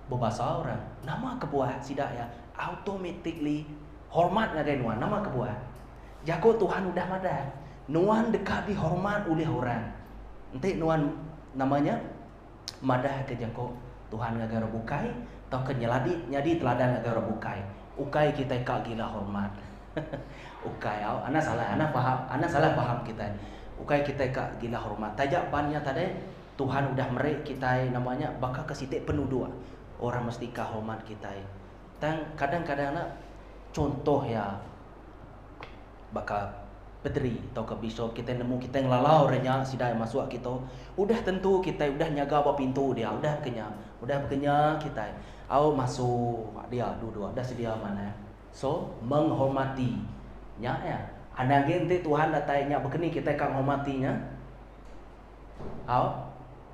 berbahasa orang nama kebuah sidak ya automatically hormat ngagai nuan nama kebuah. Jago Tuhan udah madah. Nuan dekat dihormat oleh orang. Entah nuan namanya madah ke jago Tuhan ngagai bukai atau ke nyadi teladan ngagai bukai. Ukai kita kak gila hormat. Ukai anak salah paham kita. Ukai kita kak gila hormat. Tajak bannya tadi Tuhan udah merek kita namanya bakal kesitik penuh dua. Orang mesti kah hormat kita. Dan kadang-kadang contoh ya bakal pedri atau ke bishop kita nemu kita ngelalau renya sidai masuk kita. Udah tentu kita udah nyaga apa pintu dia udah bekenya kita. Masuk dia dua udah sedia mana. So menghormati nya ya. Anda gente Tuhan datanya begini kita kang hormatinya.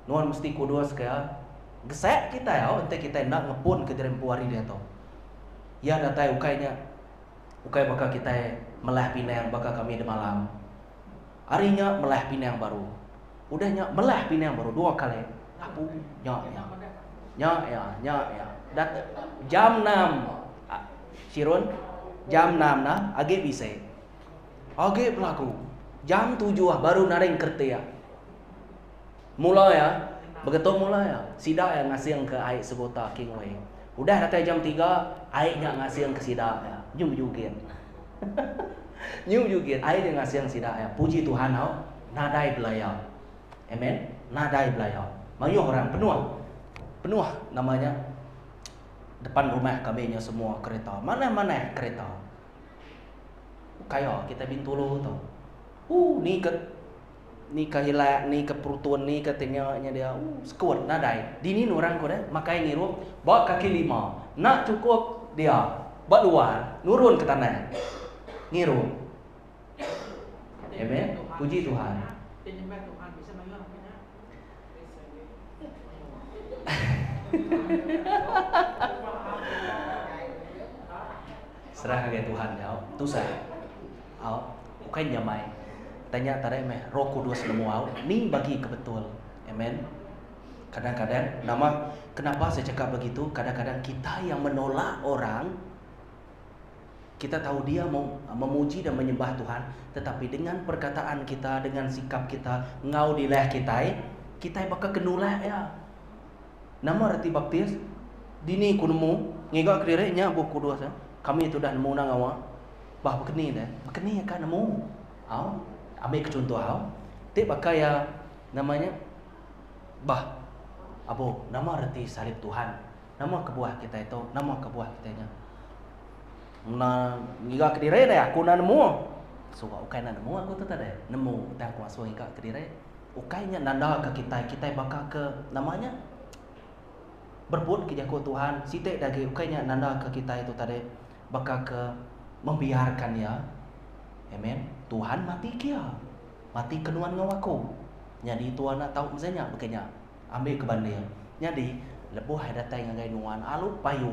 Nuan mesti kudus kaya gesek kita ya, ente kita nak ngepun ke dirempuari dia tu. Ya datai ukai bakal kita melah pinang bakal kami di malam. Harinya melah pinang baru. Udahnya melah pinang baru 2 kali. Apu nya. Jam 6. Sirun jam 6 nah age bisa. Age pelaku. Jam 7 baru naring kerja. Mula ya. Begitu mula ya. Sida yang ngasih yang ke air segota king way. Udah datang jam 3 airnya ngasih yang ke sida ya. Nyum juga. Air yang ngasih yang sida ya. Puji Tuhan nadai belayau. Amen. Nadai belayau. Mayuh orang penuh namanya. Depan rumah kami semua kereta. Mana kereta. Kayak kita bintulu tu. Ni kahila, ni keperutun, ni katanya dia. Sekuat nadai. Dini orang ko deh. Makai ngiru. Bawa kaki 5. Nak cukup dia. Bawa 2. Nurun ke tanah. Ngiru. Amen. Puji Tuhan. Serah ke Tuhan ya. Tu saya. Bukan jamai. Tanya tadi Roh Kudus semua. Ni bagi kebetul. Amen. Kadang-kadang kenapa saya cakap begitu? Kadang-kadang kita yang menolak orang, kita tahu dia mau memuji dan menyembah Tuhan, tetapi dengan perkataan kita, dengan sikap kita, ngau dilah kita bakal kenulak ya. Nama reti baptis dini ku nemu ngigak kediri nya buku 2 kami itu dah nemu nang awak bah bekeni kan nemu ambil contoh ti pakai ya namanya bah abo nama reti salib Tuhan nama kebuah kita itu nya ngigak kediri dah aku na nemu so ukai na nemu aku tu tadi nemu dah aku masuk ngigak kediri ukainya nanda ke kita bakal ke namanya berbuat ke jago Tuhan sitek dagi ukainya nanda ke kita itu tadi bakal ke membiarkan ya. Amen. Tuhan mati kia. Mati kenuan ngawaku. Jadi Tuhan nak tahu misalnya begini. Ambil ke banding. Jadi lebuh ada tay ngagai nuan alu payu.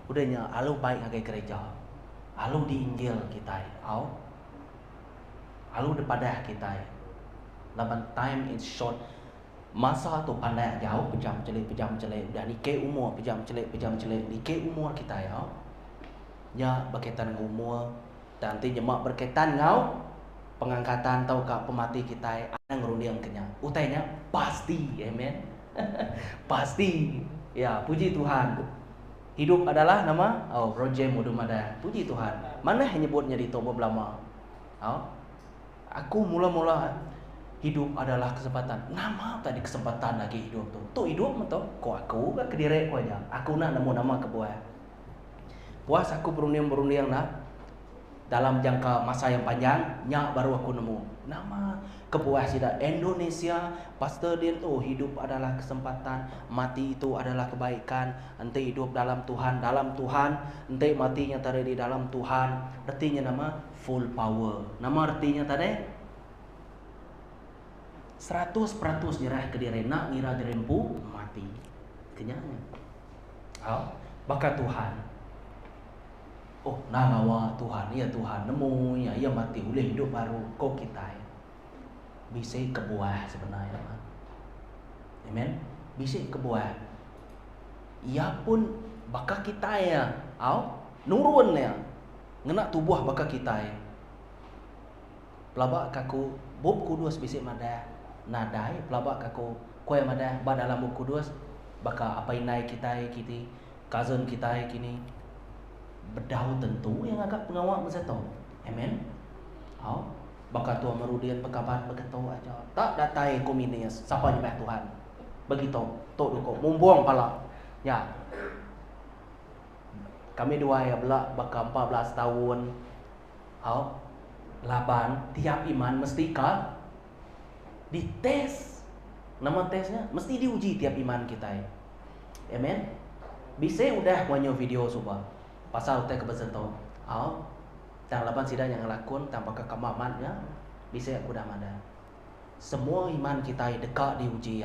Udahnya alu baik ngagai gereja. Alu di Injil kita. Alu depadah kita. Laban time is short. Masa tu pandai jauh pejam celik udah nikah umur pejam celik nikah umur kita ya. Ya berkaitan dengan umur dan nanti nyemak berkaitan ngau pengangkatan atau ke pemati kita ada ngerundiang kenyang. Utainya pasti, amen. Pasti. Ya, puji Tuhan. Hidup adalah nama Roger Mudumada. Puji Tuhan. Mana yang nyebutnya di Toba Belama? Aku mula-mula hidup adalah kesempatan. Nama tadi kesempatan lagi hidup tu. Tu hidup betul. Kau aku ke diri kau aja. Aku nak nemu nama ke buah. Puas aku berunding nak dalam jangka masa yang panjang, nyak baru aku nemu nama kepuas tidak Indonesia. Pastor dia tu hidup adalah kesempatan, mati itu adalah kebaikan. Nanti hidup dalam Tuhan, nanti matinya tadi di dalam Tuhan. Artinya nama full power. Nama artinya tadi 100% nyerah ke diri, nak ngira dirempu mati. Kenyanya. Baka Tuhan. Oh, nagawa Tuhan, ya Tuhan nemu ya, ia mati boleh hidup baru kau kita ya. Bisa kebuah sebenarnya, amen. Bisa kebuah. Ia pun baka kita ya, nurun ya, ngena tubuh baka kita ya. Pelabak kaku bub kudus bisa mada, nadai pelabak kaku kue mada dalam bub kudus baka apa inai kita kiti, cousin kita kini. Bedau tentu yang agak pengawal masa tu. Amen. Baka tua merudian pekabat begitu aja. Tak datai komini siapa nyembah Tuhan. Begitu. Tok duko mumbuang pala. Ya. Kami dua ya belak baka 14 tahun. Laban tiap iman mesti dites. Nama tesnya mesti diuji tiap iman kita. Amen. Bisa udah punya video subah. Pasal teh kebetulan tu, tang laban sidang yang lakon tanpa kekamamannya bisa aku dah ada. Semua iman kita dekat diuji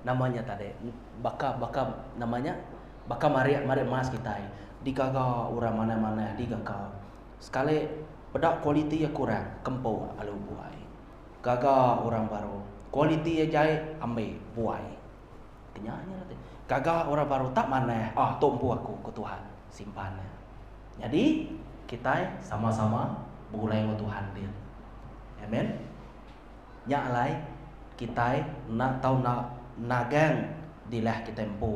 namanya tadi, baka namanya baka mari mas kita digaga orang mana digaga. Sekali bedak kualiti ya kurang, kempo alu buai. Gaga orang baru, kualiti ya jai ambil buai. Kenyanya nanti. Gaga orang baru tak mana, tumpu aku ke Tuhan. Simpannya. Jadi kita sama-sama mulai dengan Tuhan dia. Amen. Nya alai kita nak tahu nak nagang dilah kita empu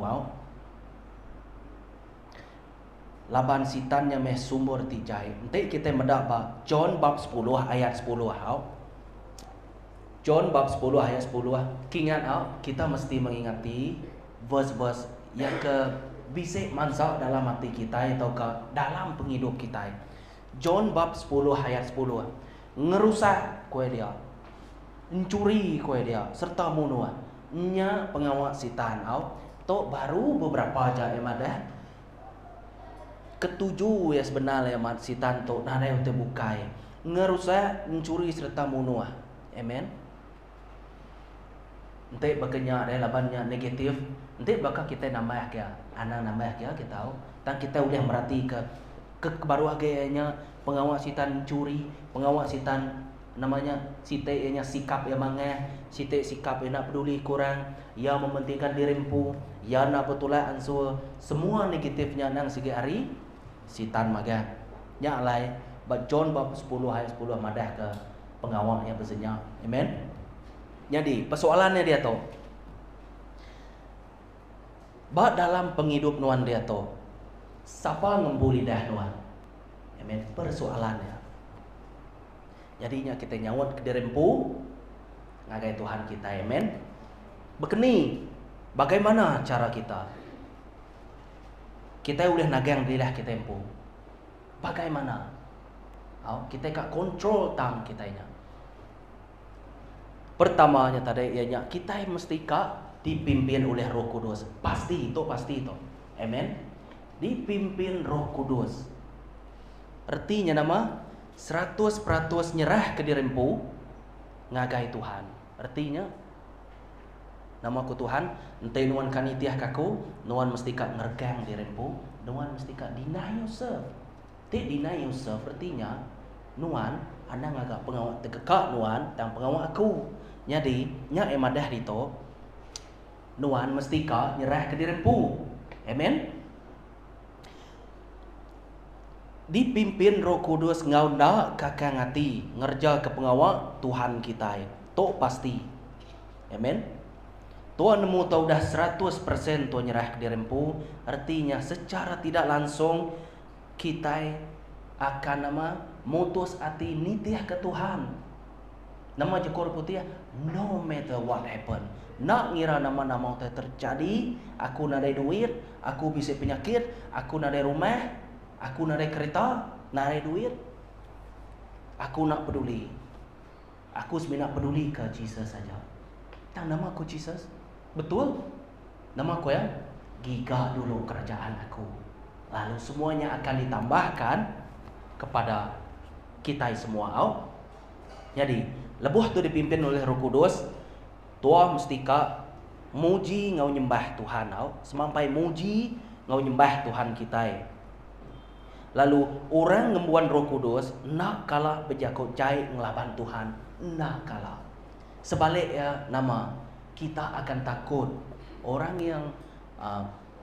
laban sitannya meh sumber tijai. Nanti kita mendapat John bab 10 ayat 10 John bab 10 ayat 10 Kingat kita mesti mengingati verse-verse yang ke bisa mansak dalam hati kita atau ke dalam penghidup kita. John bab 10 ayat 10 ngerusak kue dia, mencuri kue dia, serta bunuh nya pengawal sitan to baru beberapa aja ada ketujuh ya sebenarnya mat sitan to nada yang terbuka ngerusak, mencuri serta bunuh. Amen. Nanti bakanya ada labannya negatif. Nanti bakal kita nambah ya, anak nambah ya kita tahu. Dan kita udah merhati ke baru agaknya pengawal sitan curi, pengawal sitan namanya sitenya sikap yang mangeh, sikap yang nak peduli kurang, yang mementingkan dirempu, yang nak betulah ansur semua negatifnya nang segi hari sitan maga. Nya alai John bab 10 ayat 10 madah ke pengawal yang bersenya. Amen. Jadi persoalannya dia tu dalam penghidup nuan dia tu siapa ngembuli dah nuan. Amen. Persoalannya. Jadinya kita nyawat ke dirempu ngagai Tuhan kita. Amen. Bekeni bagaimana cara kita? Kita udah nagang dilah kita empu. Bagaimana? Kita kak kontrol tang kitanya. Pertamanya tadi ianya kita mesti dipimpin oleh Roh Kudus. Pasti itu. Amen. Dipimpin Roh Kudus. Artinya nama 100% nyerah ke dirempu ngagai Tuhan. Artinya nama ku Tuhan, entai nuan kanitiah kaku, nuan mesti ngergang dirempu, nuan mesti deny yourself. Deny yourself artinya nuan anda ngagak pengawal tegak nuan dan pengawal aku. Jadi nya emadah dito nuan mesti ka nyerah ke dirempu. Amen. Dipimpin Roh Kudus ngaunda kakang hati ngerja ke pengawal Tuhan kita. To pasti. Amen. Tuhan nemu tahu dah 100% Tuhan nyerah ke dirempu, artinya secara tidak langsung kita akan mutus hati nitiah ke Tuhan. Nama jekor putih, no matter what happen. Nak ngira nama-nama terjadi, aku nak ada duit, aku bisa penyakit, aku nak ada rumah, aku nak ada kereta, nak ada duit. Aku nak peduli. Aku sebenarnya peduli ke Jesus saja. Tak nama aku Jesus. Betul? Nama aku ya? Giga dulu kerajaan aku. Lalu semuanya akan ditambahkan kepada kita semua. Jadi, lebuh tu dipimpin oleh Roh Kudus. Tua mesti ka muji ngau nyembah Tuhan. Semampai muji ngau nyembah Tuhan kita. Lalu orang ngembuan Roh Kudus nak kalah berjakut cai ngelaban Tuhan. Nak kalah. Sebaliknya nama kita akan takut. Orang yang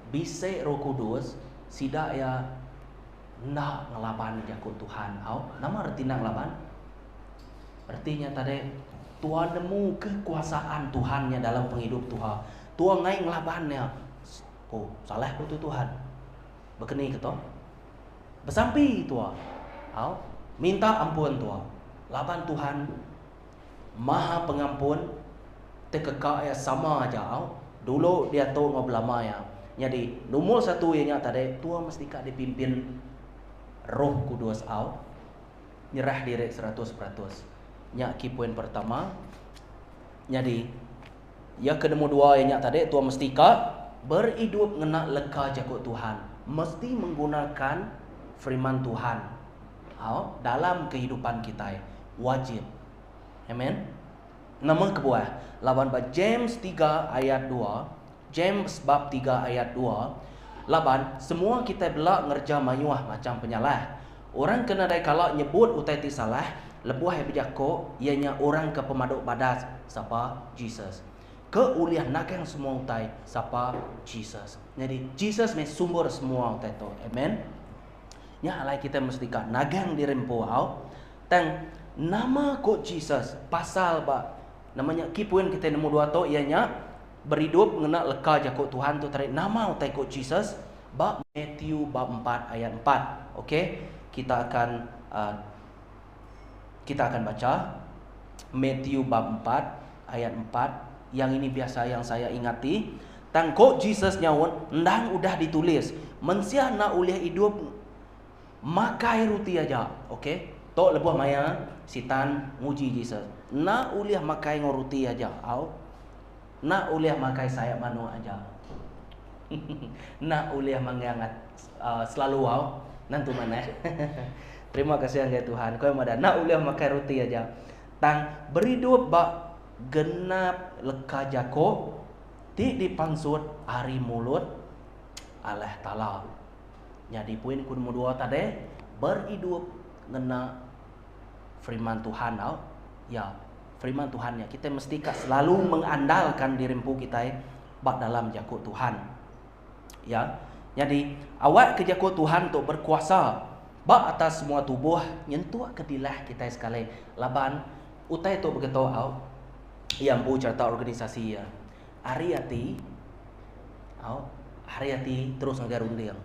bisa Roh Kudus sidak ya nak ngelaban jakut Tuhan. Nama arti nak ngelaban? Artinya tadi Tuhan nemu kekuasaan Tuhannya dalam penghidup Tuhan. Tuhan ngai ngelabannya. Oh, salah betul Tuhan. Bekeni ke toh? Bersampi Tuhan. Minta ampun Tuhan. Laban Tuhan Maha Pengampun. Tekeka ya sama aja. Dulu dia tahu ngoblama ya. Jadi nomor satu yang tadi Tuhan mesti kak dipimpin Roh Kudus nyerah diri 100%. Ki poin pertama. Jadi yang kedua dua yang tadi Tuhan mesti kak berhidup ngena leka jakut Tuhan. Mesti menggunakan firman Tuhan dalam kehidupan kita. Wajib. Amen. Nama kedua, laban James 3 ayat 2. James bab 3 ayat 2. Laban semua kita belak ngerja mayuah macam penyalah. Orang kena dai kalau nyebut utai ti salah, lebuh hai berjako ianya orang ke pemaduk badas siapa Jesus. Ke uliah nakang semua utai siapa Jesus. Jadi Jesus me sumber semua utai tu. Amen. Nya alai kita mesti ka nagang dirempo tang nama ko Jesus pasal ba namanya kipuin kita nemu dua to ianya berhidup ngena leka jakut Tuhan tu tarik nama utai ko Jesus bab Matthew bab 4 ayat 4. Okey, kita akan baca Matthew bab 4 ayat 4. Yang ini biasa yang saya ingati. Tangko Jesus nyawon ndang udah ditulis mensia na uliah hidup makai ruti aja. Okey, tok lebuh maya sitan muji Jesus. Na uliah makai ngoruti aja. Na uliah makai sayap manu aja. Na uliah mangyangat selalu nantu mana. Terima kasih ya Tuhan. Kau ada na uliah makai roti aja. Tang berhidup bak genap leka jako ti dipangsut hari mulut Allah Taala. Jadi poin kun dua tadi berhidup ngena firman Tuhan ya firman Tuhannya kita mesti selalu mengandalkan dirempu kita bak dalam jakut Tuhan ya. Jadi awak ke jakut Tuhan untuk berkuasa bak atas semua tubuh nyentuh kedilah kita sekali laban utai tu begitu yang bu cerita organisasi ya Ariati terus ngagar undang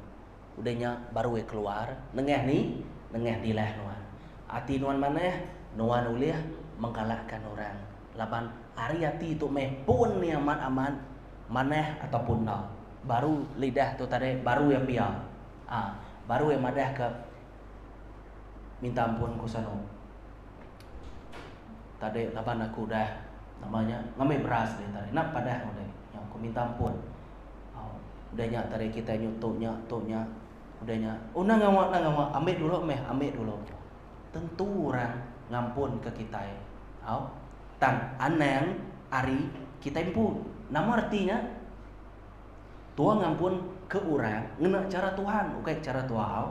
udahnya baru keluar nengah dilah nuan ati nuan mana nuan uliah mengkalahkan orang laban Ariati itu pun aman maneh ataupun baru lidah tu tadi baru yang pia baru yang madah ke minta ampun ku sano tadi laban aku dah namanya ngambil beras dia tadi nak padah udah yang aku minta ampun udahnya tadi kita nyutuknya udahnya nang ambil dulu tentu orang ngampun ke kita tang anang ari kita impun nama artinya Tuhan ngampun ke orang ngena cara Tuhan cara Tuhan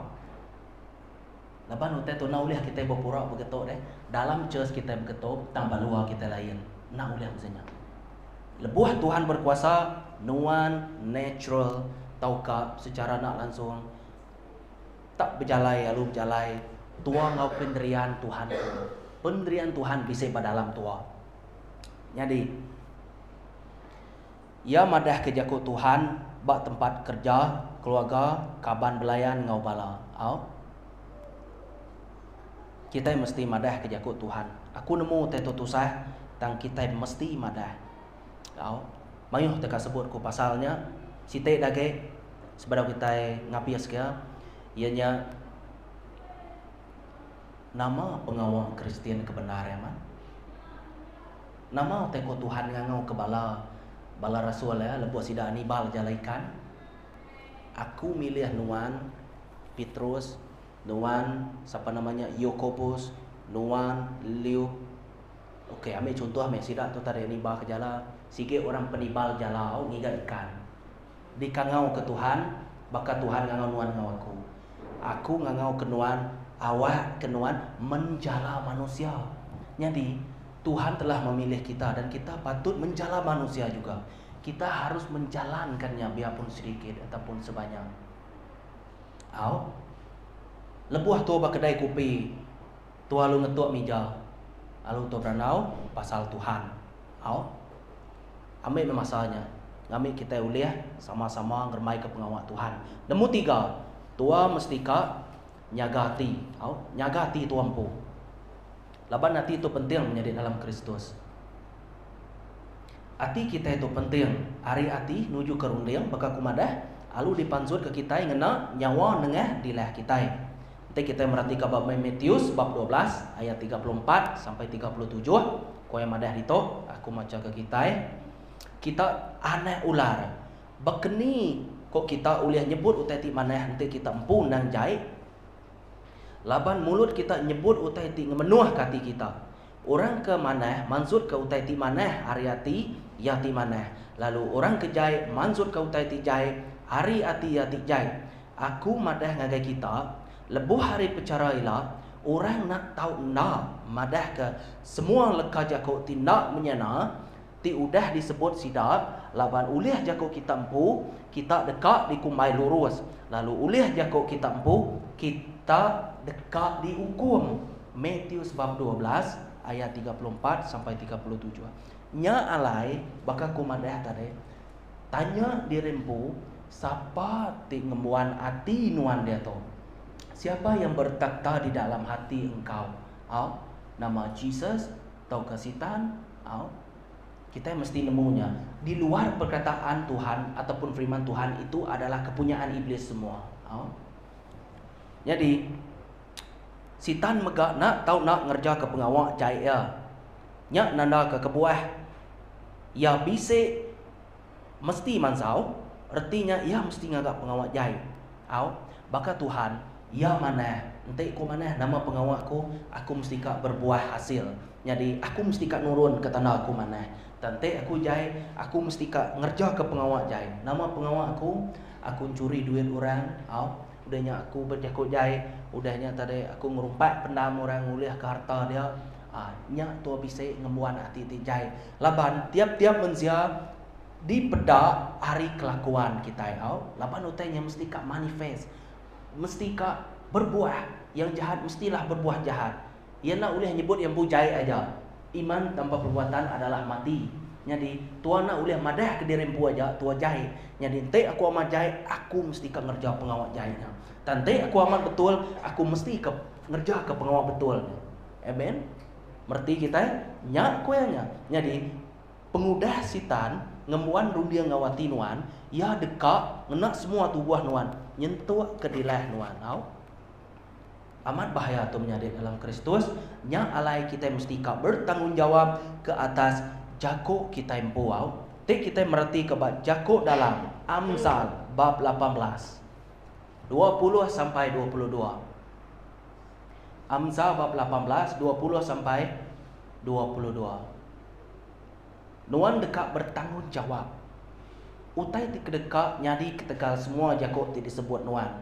laban utai tu nauliah kita berpura begitu deh dalam church kita begitu tambah luar kita lain nak uliah misalnya. Lebuh Tuhan berkuasa, nuan natural taukah secara nak langsung tak berjalai lalu berjalai. Tua ngau penderian Tuhan. Penderian Tuhan bisa pada dalam tua. Jadi ia madah ke jaku Tuhan bak tempat kerja, keluarga, kaban belayan ngau bala. Kita mesti madah ke jaku Tuhan. Aku nemu tetu tusah tang kita mesti madah. Mayuh teka sebut ku pasalnya site dage sebadau kita ngapias kia ianya nama pengawal Kristen kebenaran man. Nama teko Tuhan ngangau ke bala rasul ya lebuh sida Anibal jalaikan. Aku milih nuan Petrus, nuan siapa namanya Yakobus, nuan Liu. Oke, ambil contoh ambil sida tu tadi Anibal ke jala. Sikit orang penibal jalau ngigat ikan. Dikangau ke Tuhan, baka Tuhan ngangau nuan ngau aku. Aku ngangau ke nuan, awak ke nuan menjala manusia. Jadi Tuhan telah memilih kita dan kita patut menjala manusia juga. Kita harus menjalankannya biarpun sedikit ataupun sebanyak. Lebuah tu kedai kopi. Tu alu ngetuk meja. Alu tu beranau pasal Tuhan. Ambil masalahnya. Ngambil kita uliah sama-sama ngermai ke pengawal Tuhan. Nemu 3. Tua mesti ka nyagati. Nyagati tu ampu. Laban hati itu penting menjadi dalam Kristus. Hati kita itu penting. Hari hati nuju ke runding baka kumadah alu dipansut ke kita yang ngena nyawa nengah dilah kita. Nanti kita merhati ke bab Matius bab 12 ayat 34 sampai 37. Ko yang madah itu aku maca ke kita. Kita aneh ular. Bekeni kok kita uliah nyebut utai ti maneh nanti kita empu nang jai. Laban mulut kita nyebut utai ti ngemenuh kati kita. Orang ke maneh mansut ke utai ti maneh ariati yati maneh. Lalu orang ke jai mansut ke utai ti jai hari ati yati jai. Aku madah ngagai kita lebuh hari pecara ila orang nak tahu nak madah ke semua leka jako ti nak menyana ti udah disebut sidak. Laban uliah jako kita empu kita dekat dikumai lurus. Lalu uliah jako kita empu kita dekat dihukum. Matius bab 12 ayat 34 sampai 37. Nya alai baka kumadah tadi. Tanya dirempu siapa ti ngemuan hati nuan dia tu. Siapa yang bertakhta di dalam hati engkau? Nama Jesus atau kesitan? Kita mesti nemunya. Di luar perkataan Tuhan ataupun firman Tuhan itu adalah kepunyaan iblis semua. Jadi sitan megak nak tahu nak ngerja ke pengawak jaya. Nyak nanda ke kebuah. Ya bisa mesti mansau. Artinya ya mesti ngagak pengawak jaya. Baka Tuhan ya mana nanti aku mana nama pengawakku aku mesti kak berbuah hasil. Jadi aku mesti kak nurun ke tanah aku mana. Nanti aku jai aku mesti kak ngerja ke pengawak jai. Nama pengawak aku curi duit orang. Udahnya aku berjakut jai. Udahnya tadi aku ngerumpat pendam orang nguliah ke harta dia. Nya tu bisa ngemuan hati ti jai. Laban tiap-tiap manusia di peda hari kelakuan kita. Laban utainya mesti kak manifest. Mesti kak berbuah yang jahat mestilah berbuah jahat. Ia nak uliah nyebut yang bujai aja. Iman tanpa perbuatan adalah mati. Jadi tuan nak uliah madah ke diri empu aja tua jahit. Jadi ente aku amat jahit, aku mesti ke ngerja pengawal jahitnya. Tante aku amat betul, aku mesti ke ngerja ke pengawal betul. Amen. Merti kita nyak kuenya. Jadi pengudah sitan ngemuan rundia ngawati nuan, ia dekat ngenak semua tubuh nuan, nyentuh ke dilah nuan. Amat bahaya tu menjadi dalam Kristus. Nya alai kita mesti kak bertanggung jawab ke atas jago kita empu. Tik kita merhati ke bab jago dalam Amsal bab 18 20 sampai 22. Amsal bab 18 20 sampai 22. Nuan dekat bertanggung jawab. Utai ti kedekat nyadi ketegal semua jago ti disebut nuan.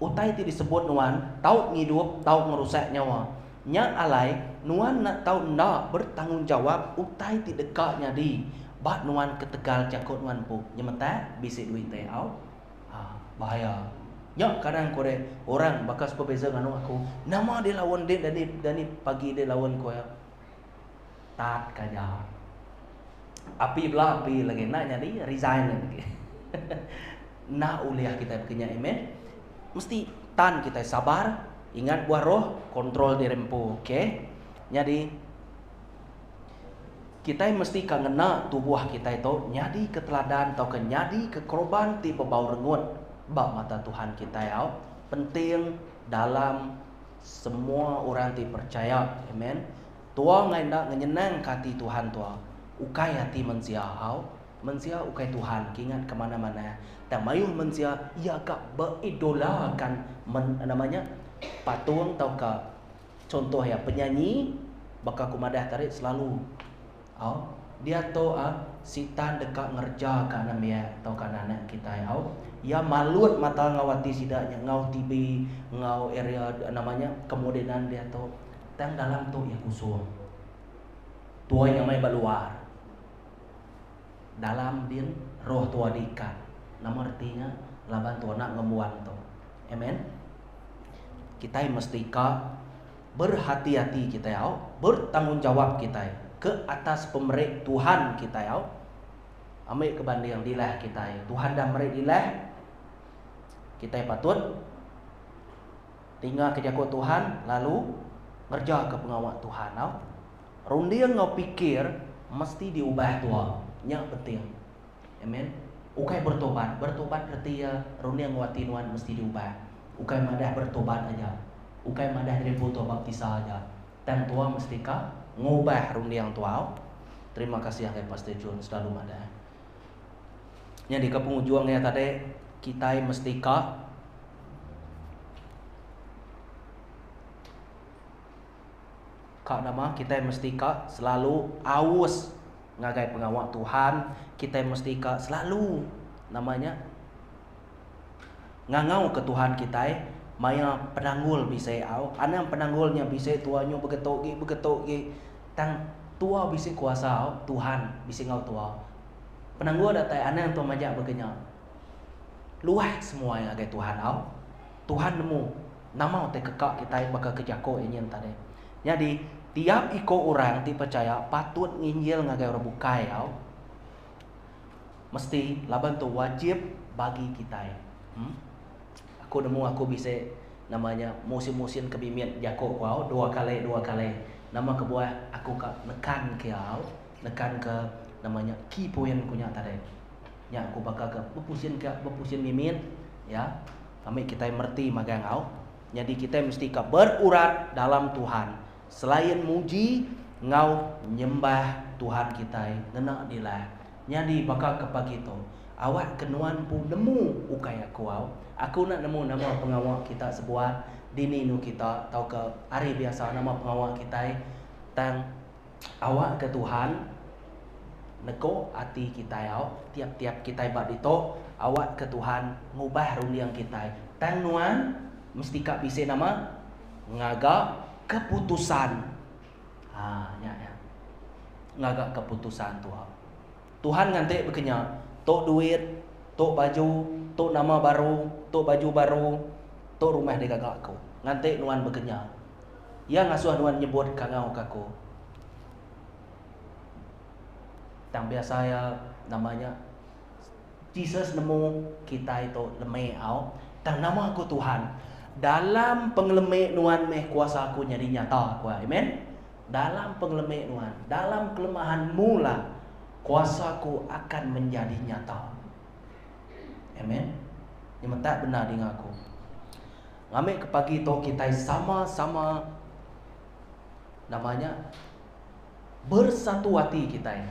Utai ti disebut nuan, tau ngidup, tau ngerusak nyawa. Nya alai nuan nak tahu nak bertanggung jawab utai ti dekatnya di bat nuan ketegal jakut nuan pu nyemeta bisik duit teh au. Bahaya. Nya kadang kore orang bakas berbeza nganu aku nama dia lawan dia dan pagi dia lawan ko ya. Tat kaja. Api belah api lagi nak jadi resign lagi. Nak uliah kita kenya amen. Mesti tan kita sabar. Ingat buah roh, kontrol dirempu, okay? Jadi kita mesti kangena tubuh kita itu nyadi keteladan atau nyadi kekorban ti bebau rengut bak mata Tuhan kita ya. Penting dalam semua orang ti percaya, amen. Tua ngai nak nyenang kati Tuhan tua. Ukai hati manusia au, manusia ukai Tuhan, ingat kemana-mana. Dan mayuh manusia ia agak beridolakan namanya patung atau ke contoh ya penyanyi bakal kumadah tarik selalu dia tu sitan dekat ngerja kana mia atau kana anak kita ya malut mata ngawati sidaknya ngau TV ngau area namanya kemudian dia tu tang dalam tu ya kusur tua yang mai baluar dalam din roh tua diikat nama artinya laban tua nak ngemuan tu amen. Kita mesti berhati-hati kita ya, bertanggung jawab kita ke atas pemerintah Tuhan kita ya. Ambil kebanding yang dilah kita ya. Tuhan dah merek dilah. Kita patut tinggal kerja ku Tuhan lalu ngerja ke pengawal Tuhan ya. Rundian ngau pikir mesti diubah tua. Nya penting. Amen. Ukai bertobat berarti ya rundian ngawati Tuhan mesti diubah. Ukai madah bertobat aja. Ukai madah dari foto baptisa aja. Dan tua mesti ngubah rundi yang tua. Terima kasih yang Pastor John selalu madah. Yang di penghujung ya tadi kita mesti nama kita mesti selalu aus ngagai pengawal Tuhan. Kita mesti selalu namanya ngangau ke Tuhan kita maya penanggul bisa anang penanggulnya bisa tuanya begetok tang tua bisa kuasa Tuhan bisa ngau tua penanggul datai anang tua majak begenya luah semua yang agak Tuhan Tuhan nemu nama te kekak kita bakal kejako ini tadi jadi tiap iko orang ti percaya patut nginjil ngagai orang bukai mesti laban tu wajib bagi kita aku nemu aku bisa namanya musim-musim kebimian jako dua kali nama kebuah aku nekan ke namanya key point punya tadi ya aku bakal ke bepusin mimin ya kami kita merti magang jadi kita mesti berurat dalam Tuhan selain muji ngau nyembah Tuhan kita ngena dilah jadi bakal kepagi itu awak kenuan pun nemu ukai aku nak nemu nama pengawal kita sebuah dini nu kita atau ke hari biasa nama pengawal kita tang awak ke Tuhan neko hati kita tiap-tiap kita bak dito awak ke Tuhan ngubah rundiang kita tang nuan mesti kak bisa nama ngaga keputusan ngaga keputusan Tuhan nganti bekenya tok duit tok baju tok nama baru tok baju baru tok rumah di kakakku nganti nuan bekenya ya ngasuh nuan nyebut kangau kaku tang biasa ya namanya Jesus nemu kita itu lemeh tang nama aku Tuhan dalam pengelemeh nuan meh kuasa aku nyari nyata aku amen dalam pengelemeh nuan dalam kelemahan mula kuasaku akan menjadi nyata amen yang tak benar dengan aku ngambil ke pagi itu kita sama-sama namanya bersatu hati kita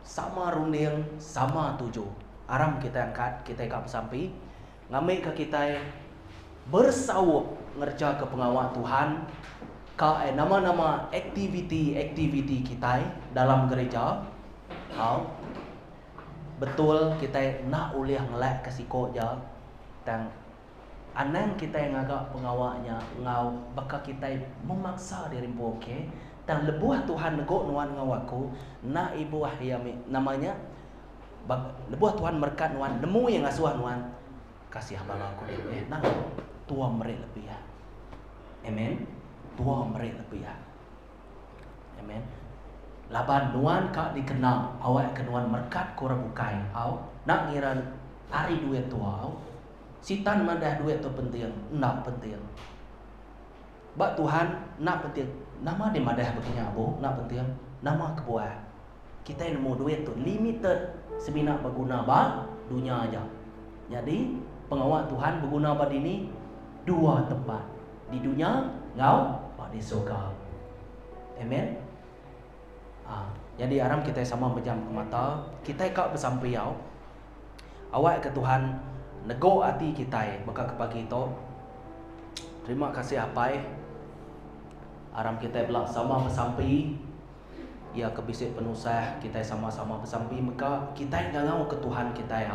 sama runding sama tujuh aram kita angkat kita kap sampai ngambil ke kita bersawuk ngerja ke pengawal Tuhan ke nama-nama aktiviti kita dalam gereja betul kita nak uliah ngelak ke siko je tang Anang kita yang agak pengawaknya ngau bakal kita memaksa diri okay? Dan lebuah Tuhan negok nuan ngawaku na ibu ahyami namanya lebuah Tuhan berkat nuan nemu yang ngasuh nuan kasih balaku nah tua mereka lebih ya. Amen. Tua mereka lebih ya. Amen. Laban nuan kak dikenal awak kenuan merkat kora bukai au nak ngira hari duit tua au sitan madah duit tu penting nak penting bak Tuhan nak penting nama di madah begini abu nak penting nama kebuah kita yang nemu duit tu limited semina berguna ba dunia aja. Jadi pengawal Tuhan berguna ba ini dua tempat di dunia ngau ba di surga. Amen. Jadi aram kita sama menjam ke mata kita kak bersampiau awak ke Tuhan nego hati kita maka kepagi itu terima kasih apa aram kita belak sama bersampi ya kebisik penusah kita sama-sama bersampi maka kita yang ngau ke Tuhan kita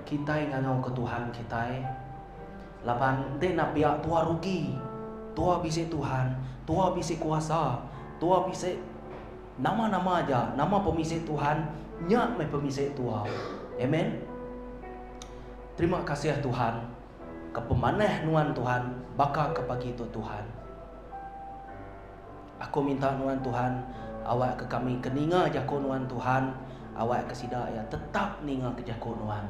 kita yang ngau ke Tuhan kita lapan te nak pihak tua rugi tua bisik Tuhan tua bisik kuasa tua bisik nama-nama aja nama pemisik Tuhan nyak me pemisik tua. Amen. Terima kasih Tuhan kepemanah nuan Tuhan baka ke pagi itu Tuhan. Aku minta nuan Tuhan awak ke kami keninga jako nuan Tuhan awak ke sida ya tetap ninga ke jako nuan.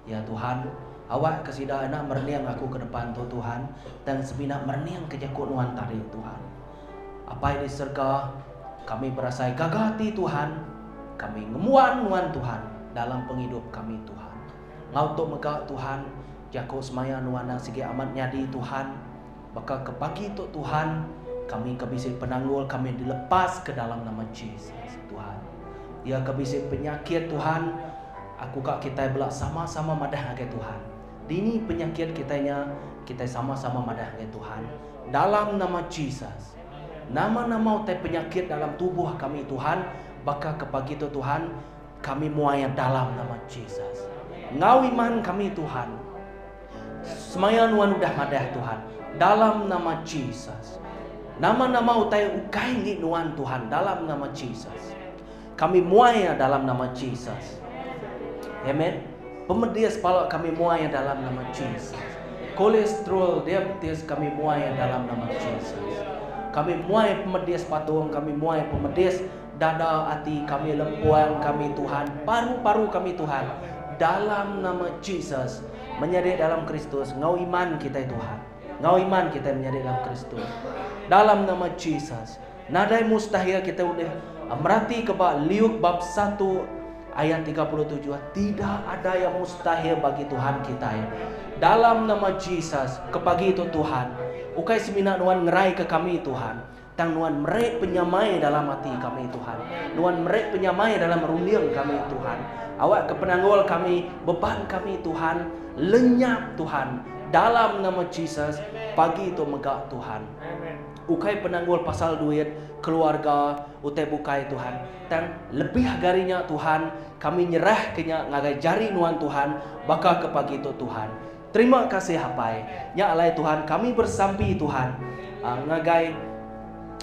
Ya Tuhan awak ke sida nak merniang aku ke depan tu Tuhan dan sebina merniang ke jako nuan tadi Tuhan. Apa yang diserga kami berasa gagati Tuhan kami ngemuan nuan Tuhan dalam penghidup kami Tuhan. Ngau tok megak Tuhan jako semaya nuana segi amat nyadi Tuhan maka ke pagi itu Tuhan kami kebisik penanggul kami dilepas ke dalam nama Yesus Tuhan. Ya kebisik penyakit Tuhan aku kak kita belak sama-sama madah ke Tuhan. Dini penyakit kitanya kita sama-sama madah ke Tuhan dalam nama Yesus. Nama-nama utai penyakit dalam tubuh kami Tuhan baka ke pagi itu Tuhan kami muaya dalam nama Yesus. Ngau iman kami Tuhan semaya nuan udah madah Tuhan dalam nama Yesus. Nama-nama utai ukai ngi nuan Tuhan dalam nama Yesus. Kami muaya dalam nama Yesus. Amen. Pemedias palak kami muaya dalam nama Yesus. Kolesterol diabetes kami muaya dalam nama Yesus. Kami muaya pemedias patung, kami muaya pemedias dada hati kami lempuan kami Tuhan, paru-paru kami Tuhan dalam nama Yesus. Menyadari dalam Kristus ngau iman kita Tuhan. Ngau iman kita menyadari dalam Kristus dalam nama Yesus. Nadai mustahil kita udah merati ke Liuk bab 1 ayat 37 tidak ada yang mustahil bagi Tuhan kita ya. Dalam nama Yesus ke pagi itu Tuhan ukai semina nuan ngerai ke kami Tuhan tang nuan merek penyamai dalam hati kami Tuhan nuan merek penyamai dalam rundiang kami Tuhan awak ke penanggul kami beban kami Tuhan lenyap Tuhan dalam nama Yesus pagi itu megak Tuhan ukai penanggul pasal duit keluarga utai bukai Tuhan dan lebih agarinya Tuhan kami nyerah kenya ngagai jari nuan Tuhan baka ke pagi itu Tuhan. Terima kasih hapai nya alai Tuhan kami bersampi Tuhan ngagai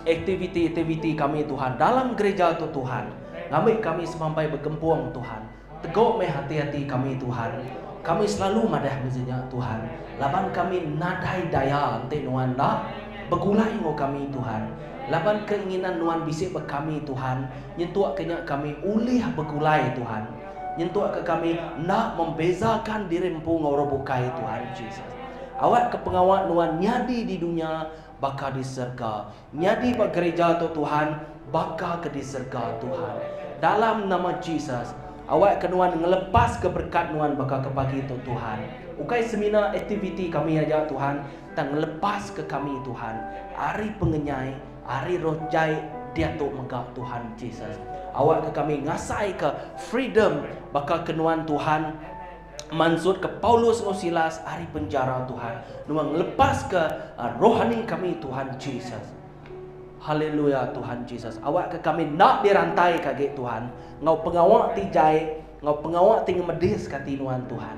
aktiviti kami Tuhan dalam gereja itu Tuhan ngambil kami semampai bergempuang Tuhan tegok me hati-hati kami Tuhan kami selalu madah mezinya Tuhan laban kami nadai daya ante nuan dah begulai ngo kami Tuhan laban keinginan nuan bisik be kami Tuhan nyentuak kenya kami ulih begulai Tuhan nyentuak ke kami nak membezakan diri empu ngoro bukai Tuhan Yesus awak ke pengawak nuan nyadi di dunia baka di surga nyadi bak gereja tu Tuhan baka ke di surga Tuhan dalam nama Yesus awak ke nuan ngelepas keberkat nuan baka ke pagi itu Tuhan ukai semina aktiviti kami aja Tuhan dan ngelepas ke kami Tuhan hari pengenyai hari roh jai dia tu megak Tuhan Yesus awak ke kami ngasai ke freedom bakal kenuan Tuhan mansud ke Paulus dan Silas hari penjara Tuhan nuang lepas ke rohani kami Tuhan Yesus. Haleluya Tuhan Yesus. Awak ke kami nak dirantai kage Tuhan ngau pengawak ti jai ngau pengawak ti ngemedis kati nuan Tuhan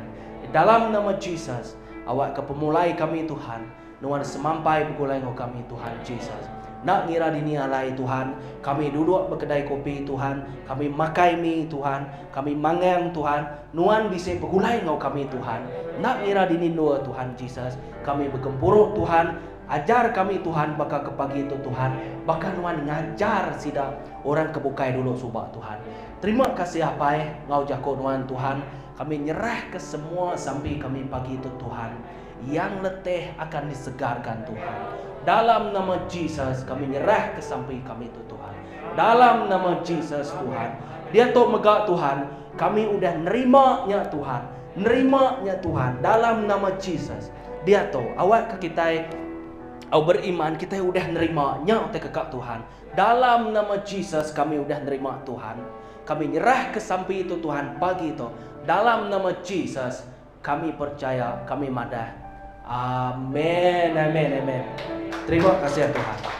dalam nama Yesus Awak ke pemulai kami Tuhan. Nuan semampai begulai ngau kami Tuhan Jesus. Nak ngira dini alai Tuhan, kami duduk berkedai kopi Tuhan, kami makai mie Tuhan, kami mangang Tuhan, nuan bisa begulai ngau kami Tuhan. Nak ngira dini dua Tuhan Jesus, kami bergempuruk Tuhan, ajar kami Tuhan baka ke pagi itu Tuhan, baka nuan ngajar sida orang kebukai dulu subak Tuhan. Terima kasih apa ngau jako nuan Tuhan, kami nyerah ke semua sampai kami pagi itu Tuhan. Yang letih akan disegarkan Tuhan. Dalam nama Jesus kami nyerah ke sampai kami itu Tuhan. Dalam nama Jesus Tuhan. Dia tok megak Tuhan. Kami udah nerimanya Tuhan. Nerimanya Tuhan. Dalam nama Jesus. Dia tok awak ke kita beriman kita udah nerimanya te kekak Tuhan. Dalam nama Jesus kami udah nerima Tuhan. Kami nyerah ke sampai itu Tuhan pagi itu. Dalam nama Jesus kami percaya, kami madah. Amin, amin, amin. Terima kasih Tuhan.